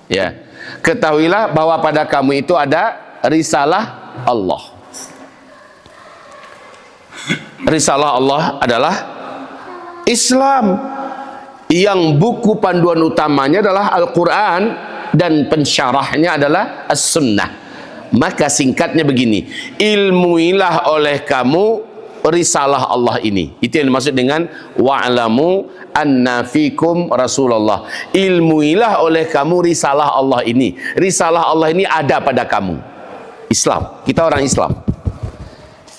Ya. Ketahuilah bahwa pada kamu itu ada risalah Allah. Risalah Allah adalah Islam, yang buku panduan utamanya adalah Al-Quran dan pensyarahnya adalah As-Sunnah. Maka singkatnya begini, ilmuilah oleh kamu risalah Allah ini. Itu yang dimaksud dengan wa'lamu anna fikum Rasulullah. Ilmuilah oleh kamu risalah Allah ini. Risalah Allah ini ada pada kamu. Islam, kita orang Islam.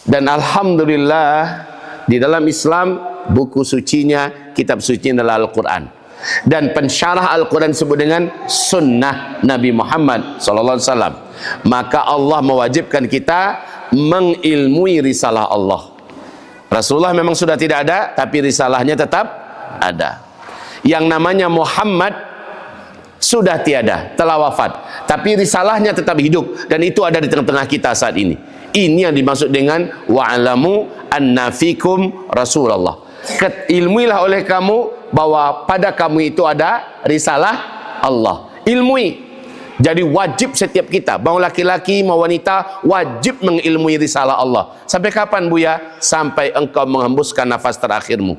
Dan alhamdulillah di dalam Islam buku sucinya, kitab sucinya adalah Al-Quran. Dan pensyarah Al-Quran disebut dengan sunnah Nabi Muhammad SAW. Maka Allah mewajibkan kita mengilmui risalah Allah. Rasulullah memang sudah tidak ada, tapi risalahnya tetap ada. Yang namanya Muhammad sudah tiada, telah wafat, tapi risalahnya tetap hidup, dan itu ada di tengah-tengah kita saat ini. Ini yang dimaksud dengan wa'lamu anna fikum Rasulullah. Ilmuilah oleh kamu bahwa pada kamu itu ada risalah Allah. Ilmui. Jadi wajib setiap kita, mau laki-laki mau wanita, wajib mengilmui risalah Allah. Sampai kapan Buya? Sampai engkau menghembuskan nafas terakhirmu.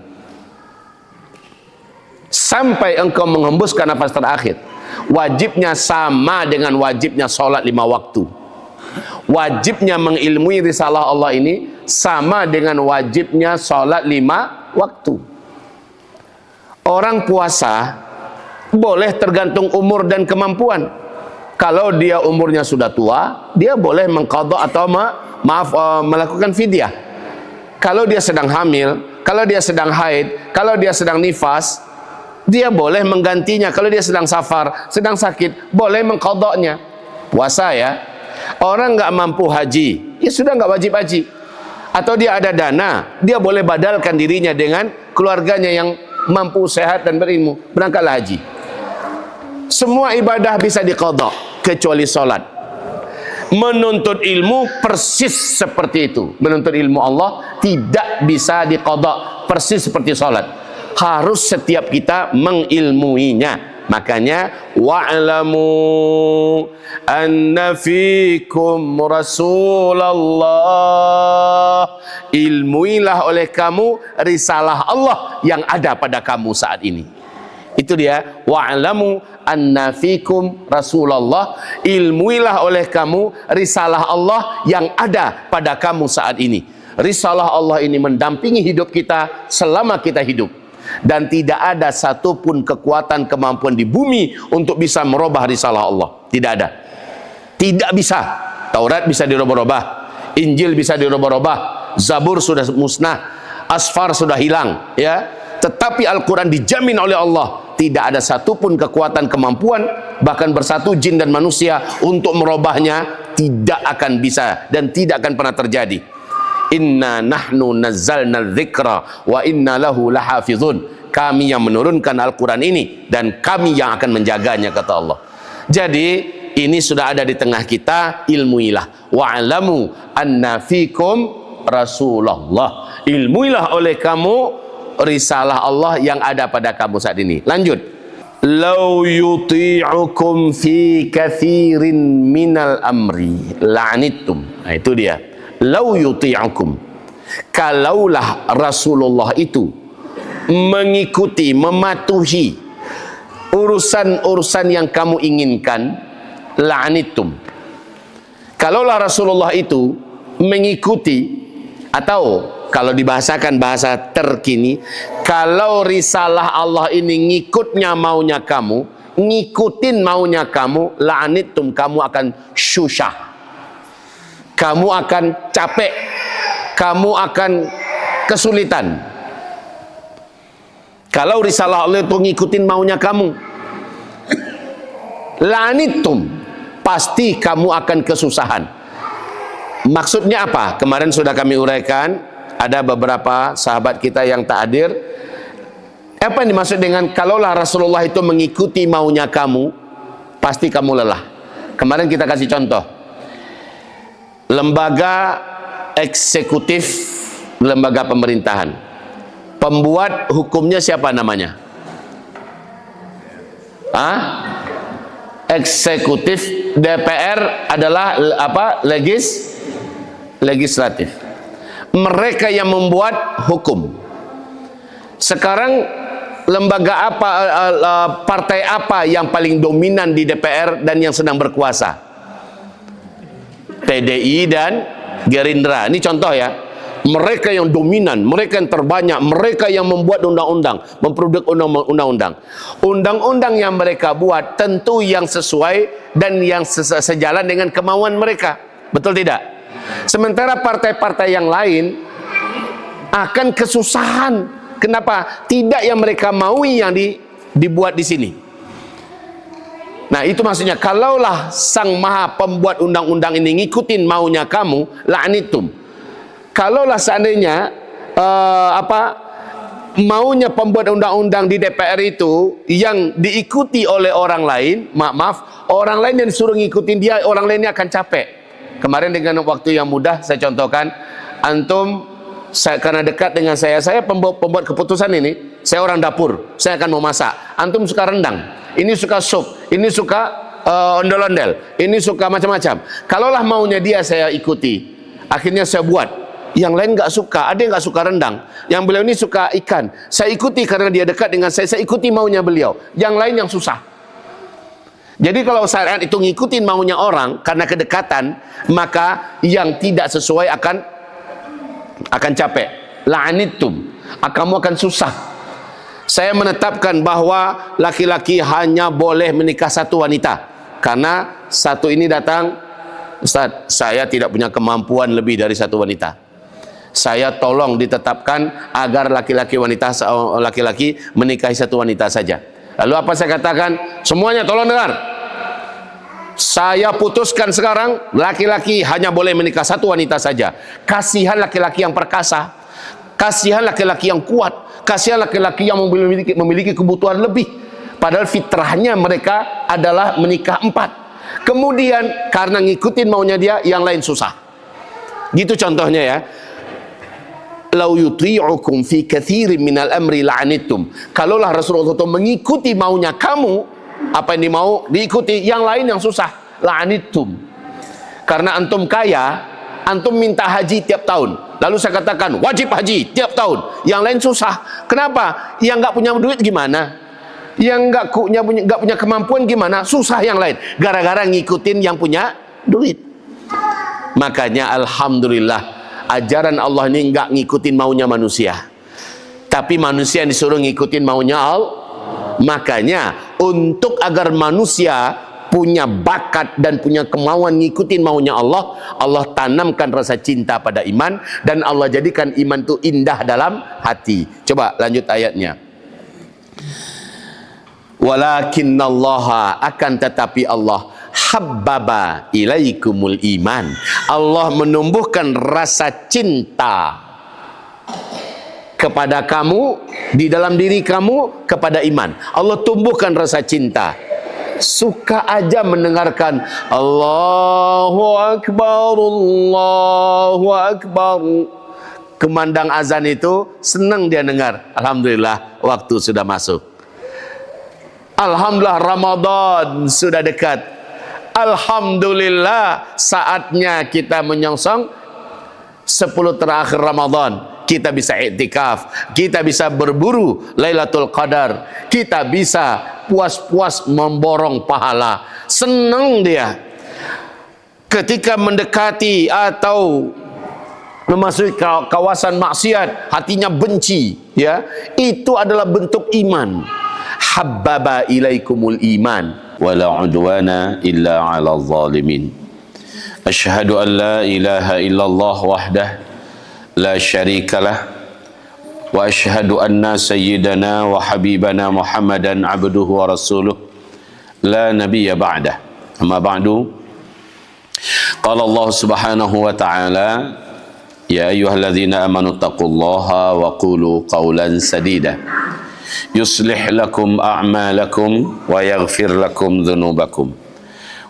Sampai engkau menghembuskan nafas terakhir. Wajibnya sama dengan wajibnya sholat 5 waktu. Wajibnya mengilmui risalah Allah ini sama dengan wajibnya sholat 5 waktu. Orang puasa boleh tergantung umur dan kemampuan. Kalau dia umurnya sudah tua, dia boleh mengqadha atau melakukan fidyah. Kalau dia sedang hamil, kalau dia sedang haid, kalau dia sedang nifas, dia boleh menggantinya. Kalau dia sedang safar, sedang sakit, boleh mengqadhanya. Puasa ya. Orang nggak mampu haji, ya sudah nggak wajib haji. Atau dia ada dana, dia boleh badalkan dirinya dengan keluarganya yang mampu, sehat dan berilmu, berangkatlah haji. Semua ibadah bisa diqadha kecuali solat. Menuntut ilmu persis seperti itu. Menuntut ilmu Allah tidak bisa diqadha persis seperti solat. Harus setiap kita mengilmuinya. Makanya wa'lamu anna fikum Rasulullah, ilmuilah oleh kamu risalah Allah yang ada pada kamu saat ini. Itu dia, wa'lamu anna fikum Rasulullah, ilmuilah oleh kamu risalah Allah yang ada pada kamu saat ini. Risalah Allah ini mendampingi hidup kita selama kita hidup. Dan tidak ada satupun kekuatan kemampuan di bumi untuk bisa merubah risalah Allah. Tidak ada. Tidak bisa. Taurat bisa dirubah-rubah, Injil bisa dirubah-rubah, Zabur sudah musnah, Asfar sudah hilang, ya. Tetapi Al-Quran dijamin oleh Allah, tidak ada satupun kekuatan kemampuan, bahkan bersatu jin dan manusia untuk merubahnya, tidak akan bisa dan tidak akan pernah terjadi. Inna nahnu nazzalna dzikra wa inna lahu lahafizun. Kami yang menurunkan Al-Quran ini dan kami yang akan menjaganya, kata Allah. Jadi ini sudah ada di tengah kita, ilmuilah. Wa'lamu anna fikum Rasulullah, ilmuilah oleh kamu risalah Allah yang ada pada kamu saat ini. Lanjut. Lau yuti'ukum fi kathirin minal amri la'anittum. Nah, itu dia. Lau yuti'ukum, kalaulah Rasulullah itu mengikuti, mematuhi urusan-urusan yang kamu inginkan, la'anittum. Kalaulah Rasulullah itu mengikuti, atau kalau dibahasakan bahasa terkini, kalau risalah Allah ini ngikutnya maunya kamu, ngikutin maunya kamu, la'anittum, kamu akan syusyah, kamu akan capek, kamu akan kesulitan. Kalau risalah Allah itu ngikutin maunya kamu, la'anittum, pasti kamu akan kesusahan. Maksudnya apa? Kemarin sudah kami uraikan, ada beberapa sahabat kita yang tak hadir. Apa yang dimaksud dengan kalaulah Rasulullah itu mengikuti maunya kamu, pasti kamu lelah. Kemarin kita kasih contoh. Lembaga eksekutif, lembaga pemerintahan, pembuat hukumnya siapa namanya? Eksekutif. DPR adalah apa? Legislatif. Mereka yang membuat hukum. Sekarang lembaga apa, partai apa yang paling dominan di DPR dan yang sedang berkuasa? PDI dan Gerindra. Ini contoh ya. Mereka yang dominan, mereka yang terbanyak, mereka yang membuat undang-undang, memproduk undang-undang. Undang-undang yang mereka buat tentu yang sesuai dan yang sejalan dengan kemauan mereka. Betul tidak? Sementara partai-partai yang lain akan kesusahan. Kenapa? Tidak yang mereka maui yang dibuat di sini. Nah, itu maksudnya, kalaulah Sang Maha Pembuat undang-undang ini ngikutin maunya kamu, la'anitum. Kalaulah seandainya maunya pembuat undang-undang di DPR itu yang diikuti oleh orang lain, maaf, orang lain yang disuruh ngikutin dia, orang lainnya akan capek. Kemarin dengan waktu yang mudah saya contohkan, antum karena dekat dengan saya pembuat keputusan ini, saya orang dapur, saya akan memasak. Antum suka rendang, ini suka sup, ini suka ondel-ondel, ini suka macam-macam. Kalaulah maunya dia saya ikuti, akhirnya saya buat. Yang lain nggak suka, ada yang nggak suka rendang, yang beliau ini suka ikan, saya ikuti karena dia dekat dengan saya ikuti maunya beliau. Yang lain yang susah. Jadi kalau syariat itu ngikutin maunya orang karena kedekatan, maka yang tidak sesuai akan capek. La'anittum, kamu akan susah. Saya menetapkan bahwa laki-laki hanya boleh menikah satu wanita. Karena satu ini datang, Ustaz, saya tidak punya kemampuan lebih dari satu wanita. Saya tolong ditetapkan agar laki-laki menikahi satu wanita saja. Lalu apa saya katakan? Semuanya tolong dengar. Saya putuskan sekarang, laki-laki hanya boleh menikah satu wanita saja. Kasihan laki-laki yang perkasa, kasihan laki-laki yang kuat, kasihan laki-laki yang memiliki kebutuhan lebih. Padahal fitrahnya mereka adalah menikah 4. Kemudian karena ngikutin maunya dia, yang lain susah. Gitu contohnya ya. Lau yuti'ukum fi katsirin minal amri la'anittum. Kalaulah Rasulullah SAW mengikuti maunya kamu, apa yang dimau diikuti, yang lain yang susah, la'anittum. Karena antum kaya, antum minta haji tiap tahun, lalu saya katakan wajib haji tiap tahun, yang lain susah. Kenapa? Yang nggak punya duit gimana? Yang nggak punya kemampuan gimana? Susah yang lain, gara-gara ngikutin yang punya duit. Makanya alhamdulillah, ajaran Allah ini nggak ngikutin maunya manusia, tapi manusia yang disuruh ngikutin maunya Allah. Makanya untuk agar manusia punya bakat dan punya kemauan ngikutin maunya Allah, Allah tanamkan rasa cinta pada iman, dan Allah jadikan iman itu indah dalam hati. Coba lanjut ayatnya. Walakinnallaha, akan tetapi Allah, habbaba ilaikumul iman, Allah menumbuhkan rasa cinta kepada kamu, di dalam diri kamu, kepada iman. Allah tumbuhkan rasa cinta. Suka aja mendengarkan Allahu Akbar, Allahu Akbar, kumandang azan itu, senang dia dengar. Alhamdulillah, waktu sudah masuk. Alhamdulillah, Ramadan sudah dekat. Alhamdulillah, saatnya kita menyongsong 10 terakhir Ramadan. Kita bisa iktikaf, kita bisa berburu Lailatul Qadar, kita bisa puas-puas memborong pahala. Senang dia ketika mendekati atau memasuki kawasan maksiat, hatinya benci, ya. Itu adalah bentuk iman. Habbaba ilaikumul iman wala udwana illa 'alal zalimin. Asyhadu an la ilaha illallah wahdah la syarikalah wa asyhadu anna sayyidana wa habibana Muhammadan abduhu wa rasuluh la nabiyya ba'dah. Amma ba'du, qala Allah subhanahu wa ta'ala, ya ayyuhalladzina amanu taqullaha wa qulu qawlan sadida yuslih lakum a'malakum wa yaghfir lakum dhunubakum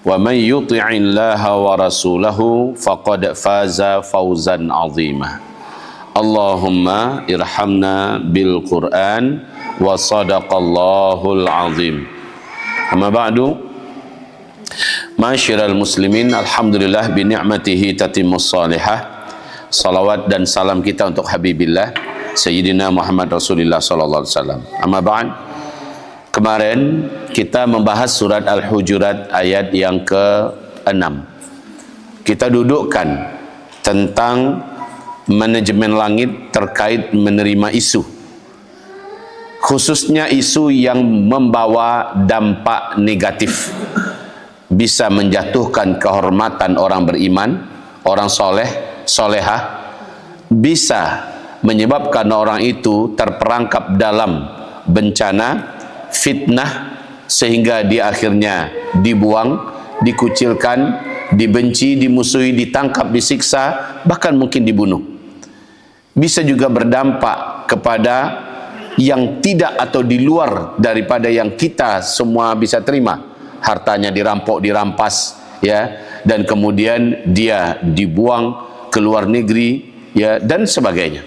wa man yuti'illaha wa rasulahu faqad faza fawzan 'azima. Allahumma irhamna bil Qur'an wa sadaqallahul azim. Amma ba'du, ma'asyiral muslimin, alhamdulillah bi ni'matihi tatimmus salihah. Salawat dan salam kita untuk Habibillah Sayyidina Muhammad Rasulullah sallallahu alaihi wasallam. Amma ba'd, kemarin kita membahas surat Al-Hujurat ayat yang ke-6. Kita dudukkan tentang manajemen langit terkait menerima isu, khususnya isu yang membawa dampak negatif, bisa menjatuhkan kehormatan orang beriman, orang soleh, solehah, bisa menyebabkan orang itu terperangkap dalam bencana, fitnah, sehingga dia akhirnya dibuang, dikucilkan, dibenci, dimusuhi, ditangkap, disiksa, bahkan mungkin dibunuh. Bisa juga berdampak kepada yang tidak atau di luar daripada yang kita semua bisa terima. Hartanya dirampok, dirampas, ya, dan kemudian dia dibuang ke luar negeri, ya, dan sebagainya.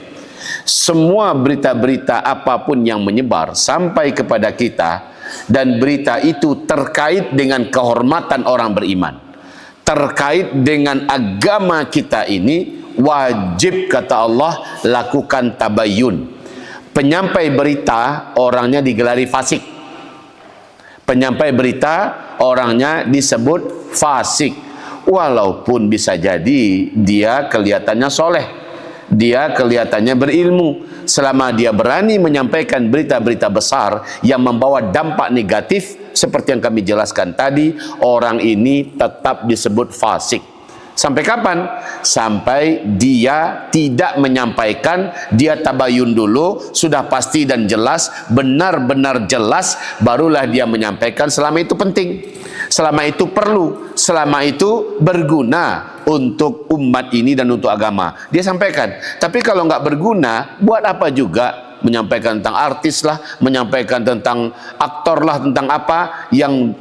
Semua berita-berita apapun yang menyebar sampai kepada kita, dan berita itu terkait dengan kehormatan orang beriman, terkait dengan agama kita ini, wajib, kata Allah, lakukan tabayyun. Penyampai berita orangnya digelari fasik. Penyampai berita orangnya disebut fasik, walaupun bisa jadi dia kelihatannya soleh, dia kelihatannya berilmu. Selama dia berani menyampaikan berita-berita besar yang membawa dampak negatif, seperti yang kami jelaskan tadi, orang ini tetap disebut fasik. Sampai kapan? Sampai dia tidak menyampaikan, dia tabayun dulu, sudah pasti dan jelas, benar-benar jelas, barulah dia menyampaikan. Selama itu penting, selama itu perlu, selama itu berguna untuk umat ini dan untuk agama, dia sampaikan. Tapi kalau nggak berguna, buat apa juga menyampaikan tentang artis lah, menyampaikan tentang aktor lah, tentang apa yang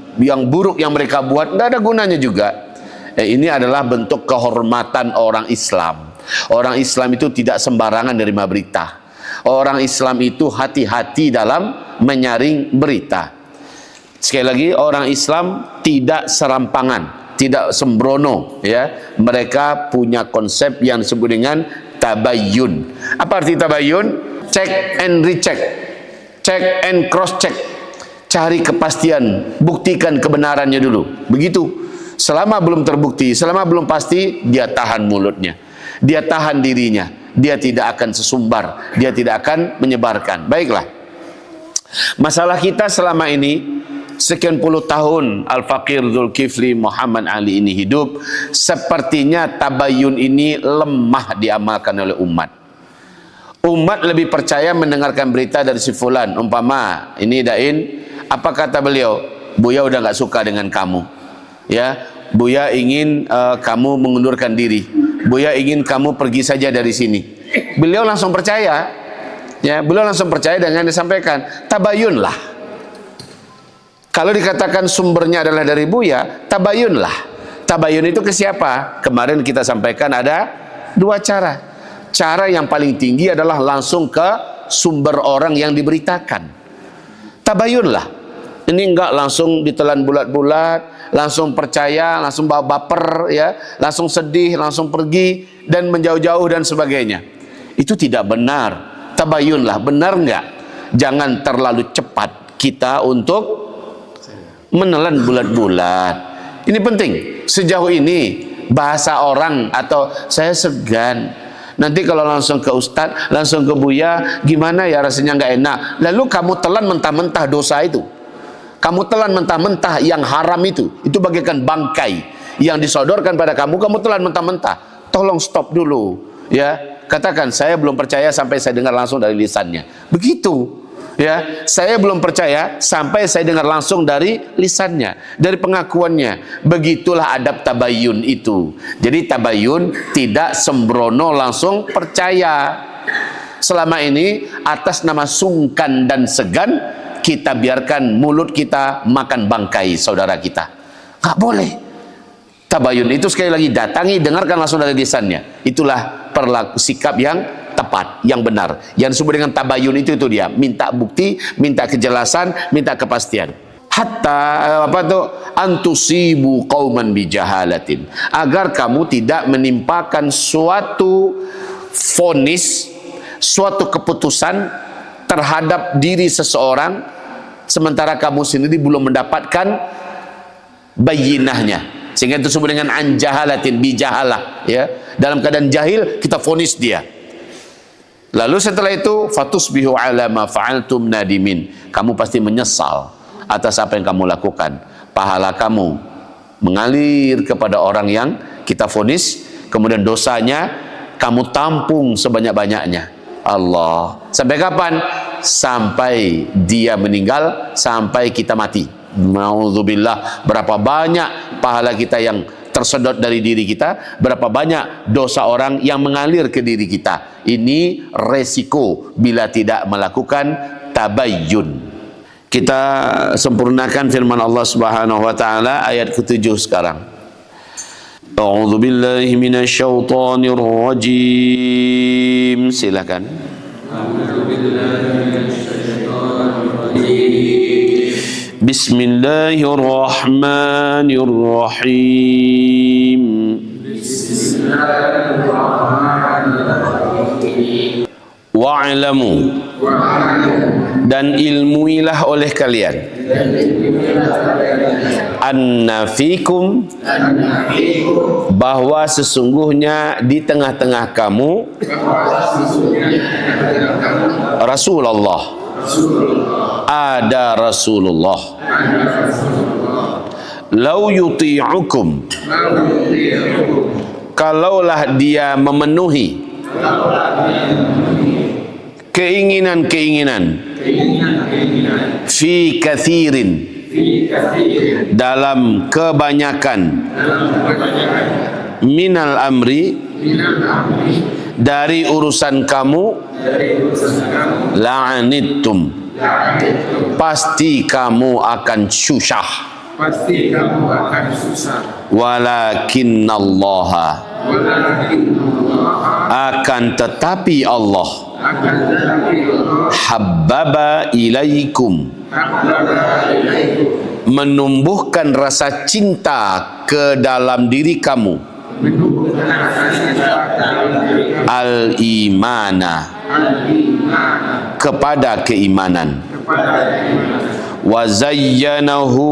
buruk yang mereka buat, nggak ada gunanya juga. Ini adalah bentuk kehormatan orang Islam. Orang Islam itu tidak sembarangan menerima berita. Orang Islam itu hati-hati dalam menyaring berita. Sekali lagi, orang Islam tidak serampangan, tidak sembrono, ya. Mereka punya konsep yang disebut dengan tabayyun. Apa arti tabayyun? Check and recheck, check and cross check. Cari kepastian, buktikan kebenarannya dulu. Begitu. Selama belum terbukti, selama belum pasti, dia tahan mulutnya, dia tahan dirinya, dia tidak akan sesumbar, dia tidak akan menyebarkan. Baiklah, masalah kita selama ini, sekian puluh tahun Al-Faqir Dzulkifli Muhammad Ali ini hidup, sepertinya tabayun ini lemah diamalkan oleh umat. Umat lebih percaya mendengarkan berita dari si fulan. Umpama ini Dain, apa kata beliau? Buya udah nggak suka dengan kamu, ya. Buya ingin kamu mengundurkan diri, Buya ingin kamu pergi saja dari sini. Beliau langsung percaya, ya. Beliau langsung percaya dengan disampaikan. Tabayunlah. Kalau dikatakan sumbernya adalah dari Buya, tabayunlah. Tabayun itu ke siapa? Kemarin kita sampaikan ada dua cara. Cara yang paling tinggi adalah langsung ke sumber orang yang diberitakan. Tabayunlah. Ini enggak langsung ditelan bulat-bulat, langsung percaya, langsung baper, ya, langsung sedih, langsung pergi dan menjauh-jauh dan sebagainya. Itu tidak benar. Tabayunlah, benar enggak? Jangan terlalu cepat kita untuk menelan bulat-bulat. Ini penting. Sejauh ini bahasa orang atau saya segan, nanti kalau langsung ke ustadz, langsung ke buya, gimana ya rasanya nggak enak. Lalu kamu telan mentah-mentah dosa itu. Kamu telan mentah-mentah yang haram itu bagaikan bangkai yang disodorkan pada kamu, kamu telan mentah-mentah. Tolong stop dulu, ya. Katakan, saya belum percaya sampai saya dengar langsung dari lisannya. Begitu, ya. Saya belum percaya sampai saya dengar langsung dari lisannya, dari pengakuannya. Begitulah adab tabayun itu. Jadi tabayun tidak sembrono langsung percaya. Selama ini atas nama sungkan dan segan, kita biarkan mulut kita makan bangkai saudara kita. Nggak boleh. Tabayun itu sekali lagi, datangi, dengarkan langsung dari lisannya. Itulah sikap yang tepat, yang benar. Yang disebut dengan tabayun itu dia. Minta bukti, minta kejelasan, minta kepastian. Hatta antusibu qauman bijahalatin. Agar kamu tidak menimpakan suatu vonis, suatu keputusan terhadap diri seseorang sementara kamu sendiri belum mendapatkan bayinahnya, sehingga itu disebut dengan anjahalatin, bijahalah, ya. Dalam keadaan jahil kita vonis dia, lalu setelah itu fatusbihu ala ma fa'altum nadimin, kamu pasti menyesal atas apa yang kamu lakukan. Pahala kamu mengalir kepada orang yang kita vonis, kemudian dosanya kamu tampung sebanyak-banyaknya. Allah. Sampai kapan? Sampai dia meninggal, sampai kita mati. Nauzubillah. Berapa banyak pahala kita yang tersedot dari diri kita, berapa banyak dosa orang yang mengalir ke diri kita. Ini resiko bila tidak melakukan tabayyun. Kita sempurnakan firman Allah Subhanahu wa taala ayat ke-7 sekarang. A'udzu billahi minasyaitonir rajim. Silakan. Bismillahirrahmanirrahim. Wa'lamu, dan ilmuilah oleh kalian, anna fikum, bahwa sesungguhnya di tengah-tengah kamu Rasulullah ada Rasulullah. Lau yuti'ukum, kalaulah dia memenuhi keinginan-keinginan fi kathirin, dalam kebanyakan minal amri, dari urusan kamu, la'anittum, pasti kamu akan susah. Walakinnallaha, akan tetapi Allah, habbaba ilaikum, menumbuhkan rasa cinta ke dalam diri kamu, al-imana, kepada keimanan, wa zayyanahu,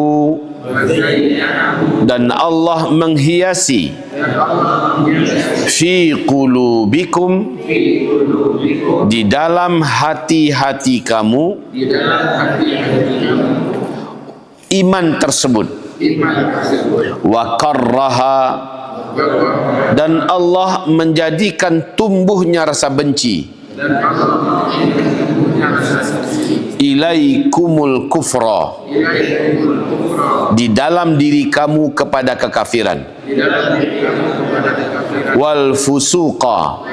dan Allah menghiasi, fi qulubikum, di dalam hati-hati kamu, iman tersebut, wa karraha, dan Allah menjadikan tumbuhnya rasa benci, ilaikumul kufra, di dalam diri kamu kepada kekafiran, wal fusuqa,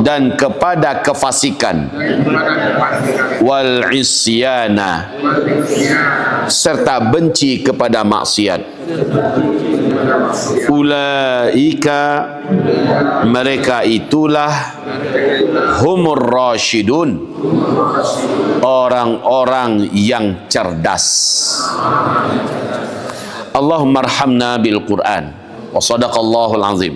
dan kepada kefasikan, wal isyana, serta benci kepada maksiat. Ulaika, mereka itulah, humur rasyidun, orang-orang yang cerdas. Allahumma arhamna bil Quran wa sadaqallahul azim.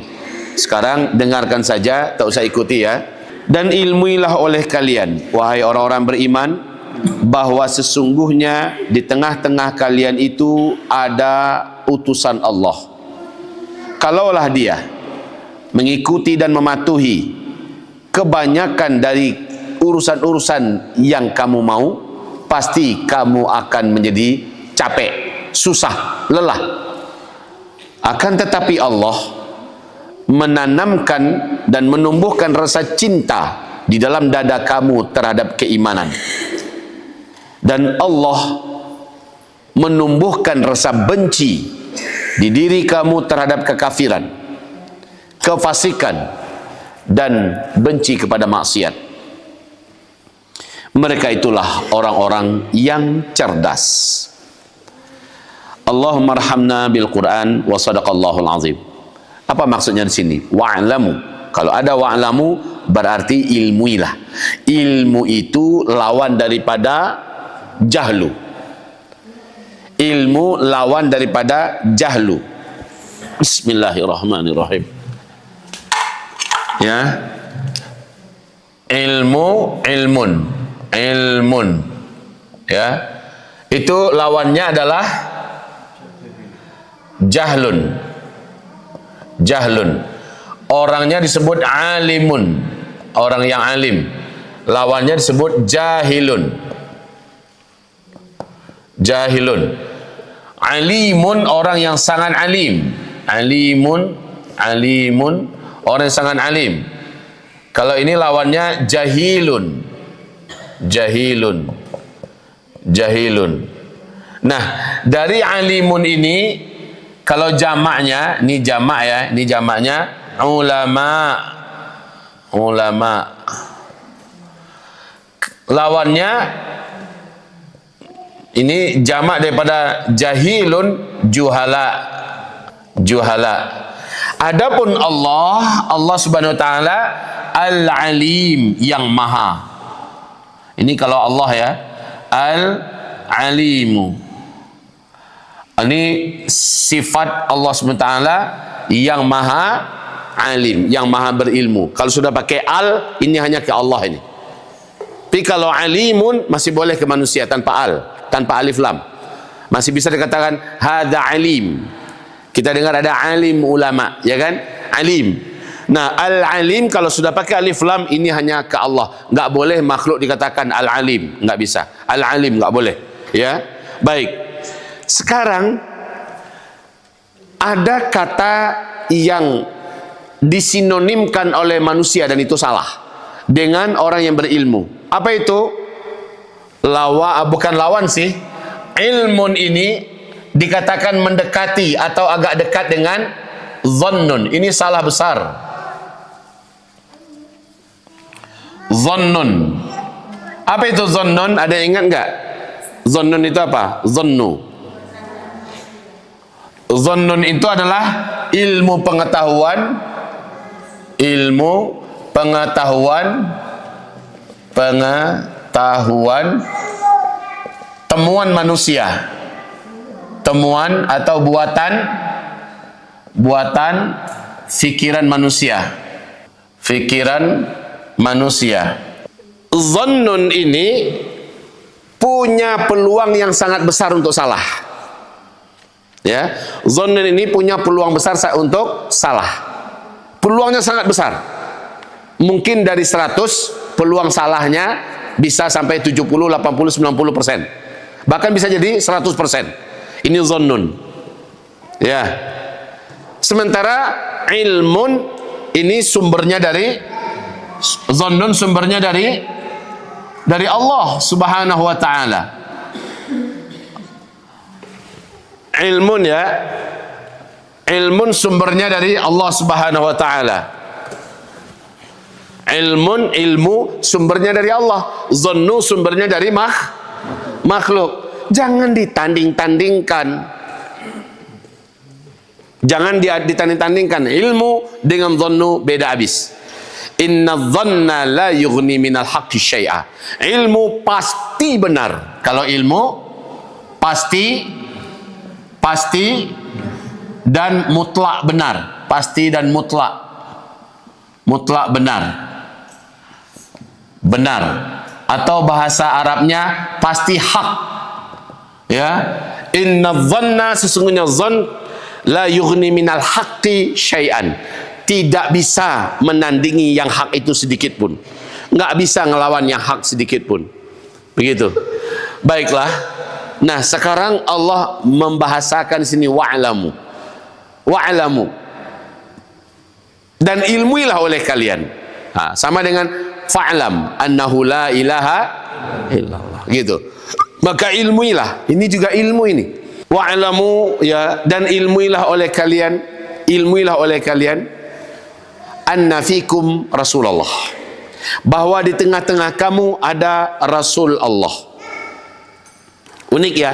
Sekarang dengarkan saja, tak usah ikuti ya. Dan ilmuilah oleh kalian, wahai orang-orang beriman, bahwa sesungguhnya di tengah-tengah kalian itu ada utusan Allah. Kalaulah dia mengikuti dan mematuhi kebanyakan dari urusan-urusan yang kamu mau, pasti kamu akan menjadi capek, susah, lelah. Akan tetapi Allah menanamkan dan menumbuhkan rasa cinta di dalam dada kamu terhadap keimanan, dan Allah menumbuhkan rasa benci di diri kamu terhadap kekafiran, kefasikan, dan benci kepada maksiat. Mereka itulah orang-orang yang cerdas. Allahumma arhamna bil Quran wa sadaqallahul azim. Apa maksudnya di sini? Wa'lamu. Kalau ada wa'lamu berarti ilmuilah. Ilmu itu lawan daripada jahlu. Ilmu lawan daripada jahlu. Bismillahirrahmanirrahim. Ya. Ilmu, ilmun. Ya. Itu lawannya adalah jahlun. Orangnya disebut alimun, orang yang alim. Lawannya disebut jahilun. Alimun, orang yang sangat alim. Alimun, orang yang sangat alim. Kalau ini lawannya jahilun. Nah, dari alimun ini, kalau jamaknya, ini jamak ya, ini jamaknya ulama. Lawannya ini jamak daripada jahilun, juhala. Adapun Allah Subhanahu wa taala Al-Alim, yang maha. Ini kalau Allah ya, Al-Alimu. Ini sifat Allah SWT yang maha alim, yang maha berilmu. Kalau sudah pakai al, ini hanya ke Allah ini. Tapi kalau alimun masih boleh ke manusia tanpa al, tanpa alif lam. Masih bisa dikatakan hadza alim. Kita dengar ada alim ulama, ya kan? Alim. Nah, al-alim kalau sudah pakai alif lam ini hanya ke Allah. Enggak boleh makhluk dikatakan al-alim, enggak bisa. Al-alim enggak boleh. Ya. Baik. Sekarang ada kata yang disinonimkan oleh manusia dan itu salah dengan orang yang berilmu. Apa itu? Bukan lawan sih. Ilmun ini dikatakan mendekati atau agak dekat dengan dhannun. Ini salah besar. Dhannun. Apa itu dhannun? Ada yang ingat enggak? Dhannun itu apa? Dhannu. Dhannun itu adalah ilmu pengetahuan, temuan manusia, temuan atau buatan fikiran manusia. Dhannun ini punya peluang yang sangat besar untuk salah. Ya, dhannun ini punya peluang besar untuk salah. Peluangnya sangat besar. Mungkin dari 100 peluang salahnya bisa sampai 70, 80, 90%. Bahkan bisa jadi 100%. Ini dhannun. Ya. Sementara ilmun ini sumbernya dari dhannun, sumbernya dari Allah Subhanahu wa taala. Ilmun ya. Ilmun sumbernya dari Allah Subhanahu wa taala. Ilmu sumbernya dari Allah. Dhannu sumbernya dari makhluk. Jangan ditanding-tandingkan. Jangan ditanding-tandingkan ilmu dengan dhannu, beda habis. Inna dhanna la yughni minal haqqi syai'a. Ilmu pasti benar. Kalau ilmu pasti dan mutlak benar. Pasti dan mutlak benar. Atau bahasa Arabnya pasti hak. Ya, inna dhanna, sesungguhnya dhann la yughni minal haqqi syai'an. Tidak bisa menandingi yang hak itu sedikit pun. Nggak bisa ngelawan yang hak sedikit pun. Begitu. Baiklah. Nah, sekarang Allah membahasakan sini wa'lamu. Dan ilmuilah oleh kalian. Sama dengan fa'lam annahu la ilaha illallah. Gitu. Maka ilmuilah. Ini juga ilmu ini. Wa'lamu ya, dan ilmuilah oleh kalian anna fikum Rasulullah. Bahwa di tengah-tengah kamu ada Rasul Allah. Unik ya.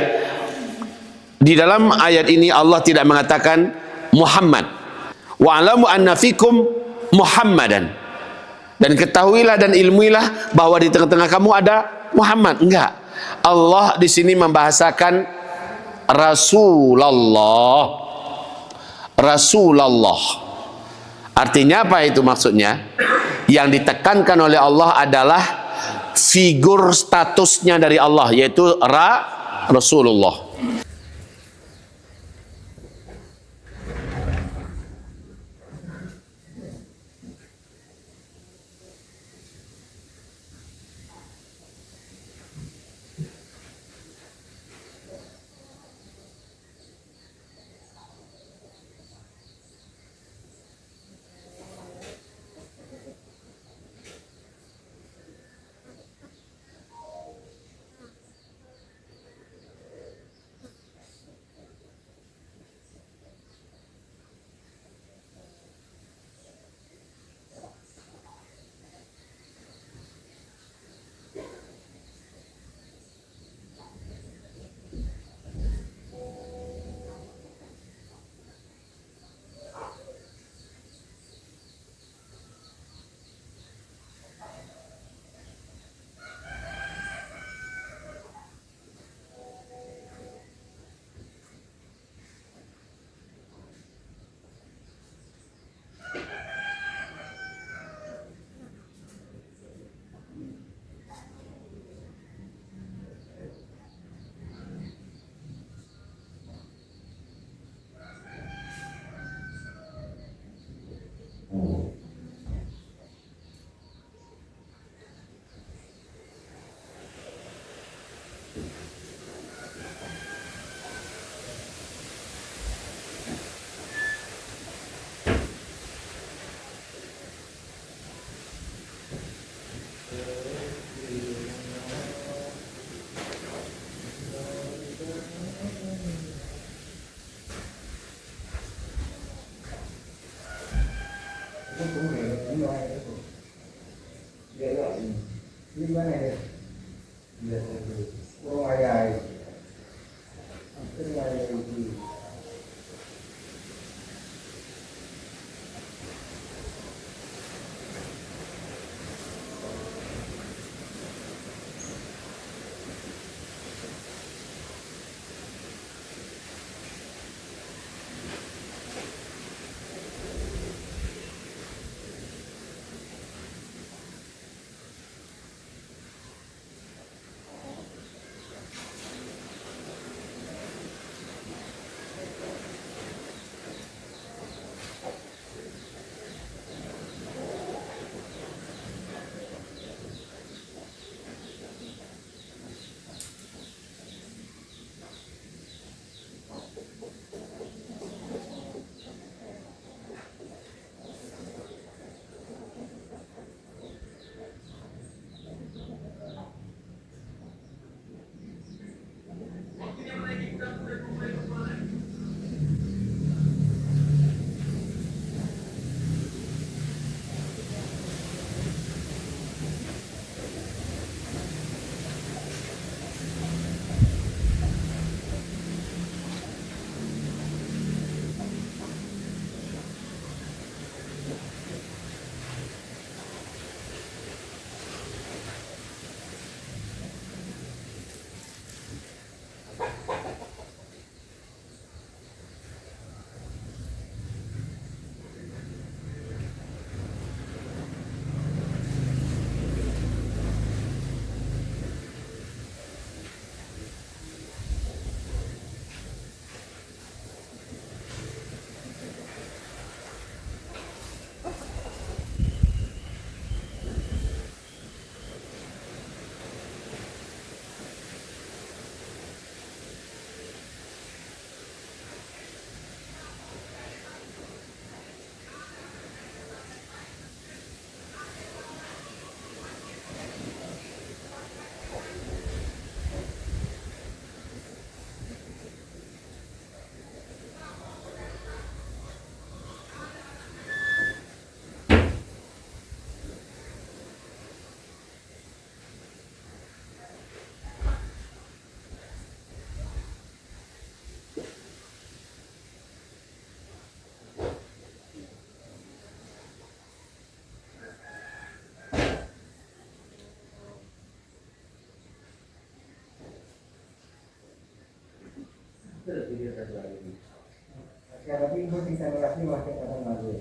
Di dalam ayat ini Allah tidak mengatakan Muhammad. Wa'lamu anna fikum Muhammadan. Dan ketahuilah dan ilmuilah bahwa di tengah-tengah kamu ada Muhammad. Enggak. Allah di sini membahasakan Rasulullah. Artinya apa itu maksudnya? Yang ditekankan oleh Allah adalah figur statusnya dari Allah, yaitu Rasulullah. Tapi itu kita ngerasa masih akan maju.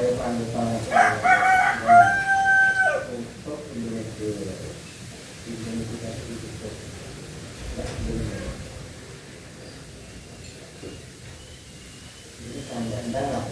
depan untuk Indonesia itu ini panjang dalam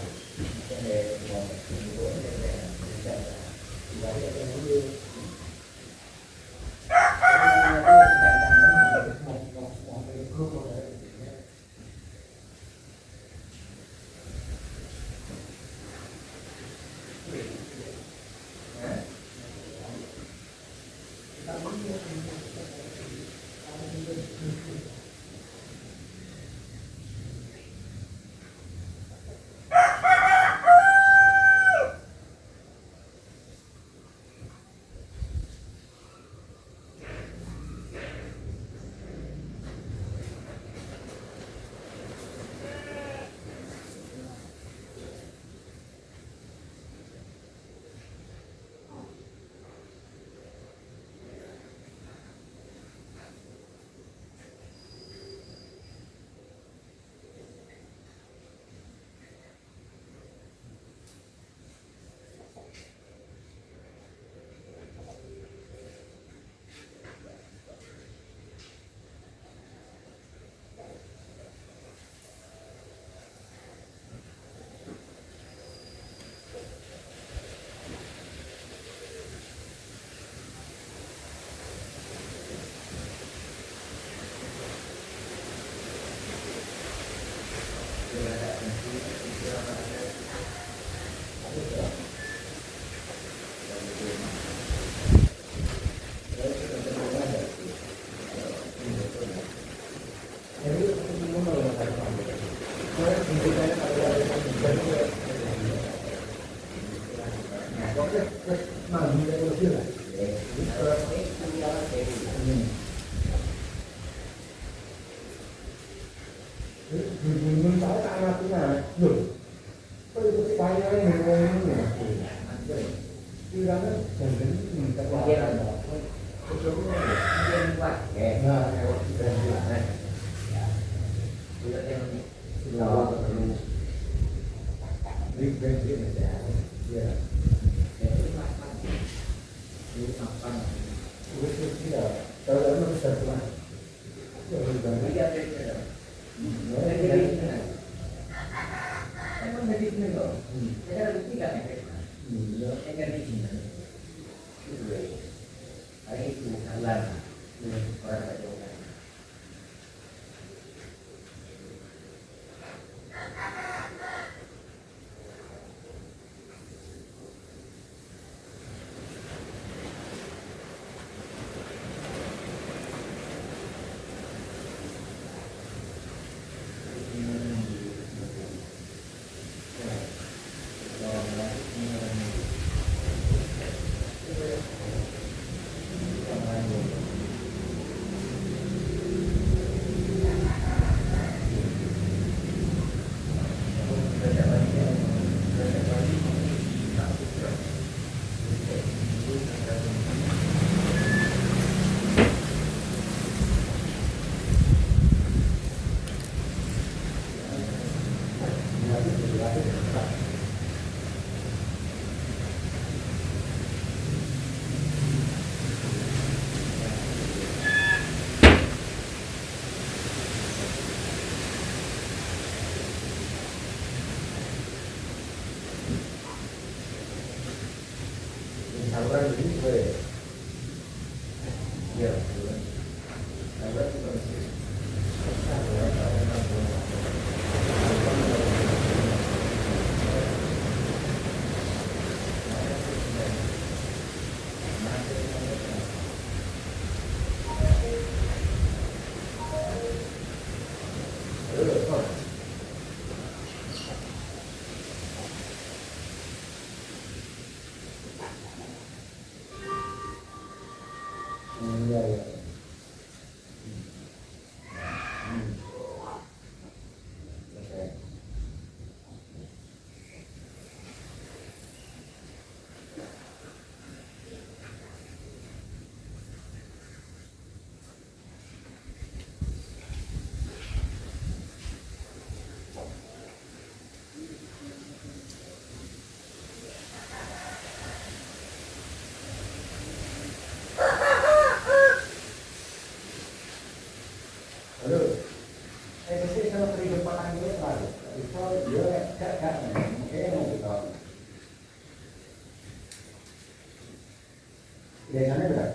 Dengannya berat.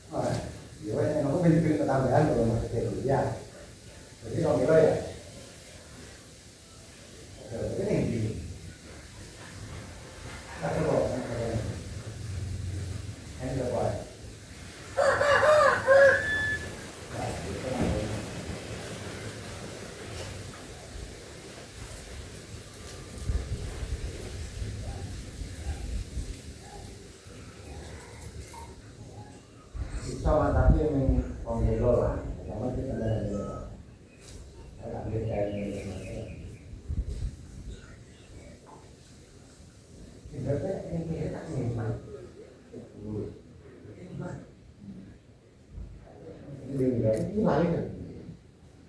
Oh, ya, yang aku pilih ketambahan kalau masuk ya. Jadi kalau kilo ya. Ini. Tak perlu. Ini berapa? Sama tapi memang pembelo lah. Sama kita ada. Ada kayak ini. Berarti ini tak simpan. Ini lain kan?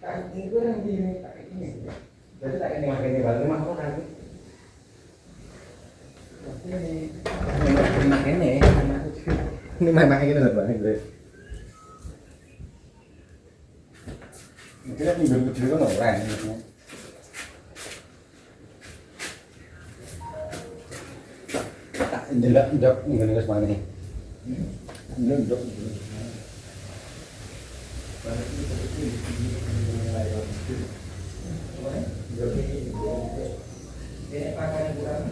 Kan itu yang di ini tak ini. Jadi tak ini makin ini baru mah kan. Ini makin ini memang ini loh Bang Andre. Kira minggu kecil kan orang ini. Tak jelek minggu ke mana nih? Jelek. Ini pakai kurang.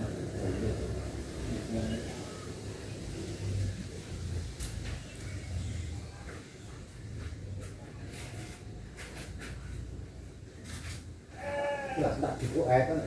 Tak cukup air kan?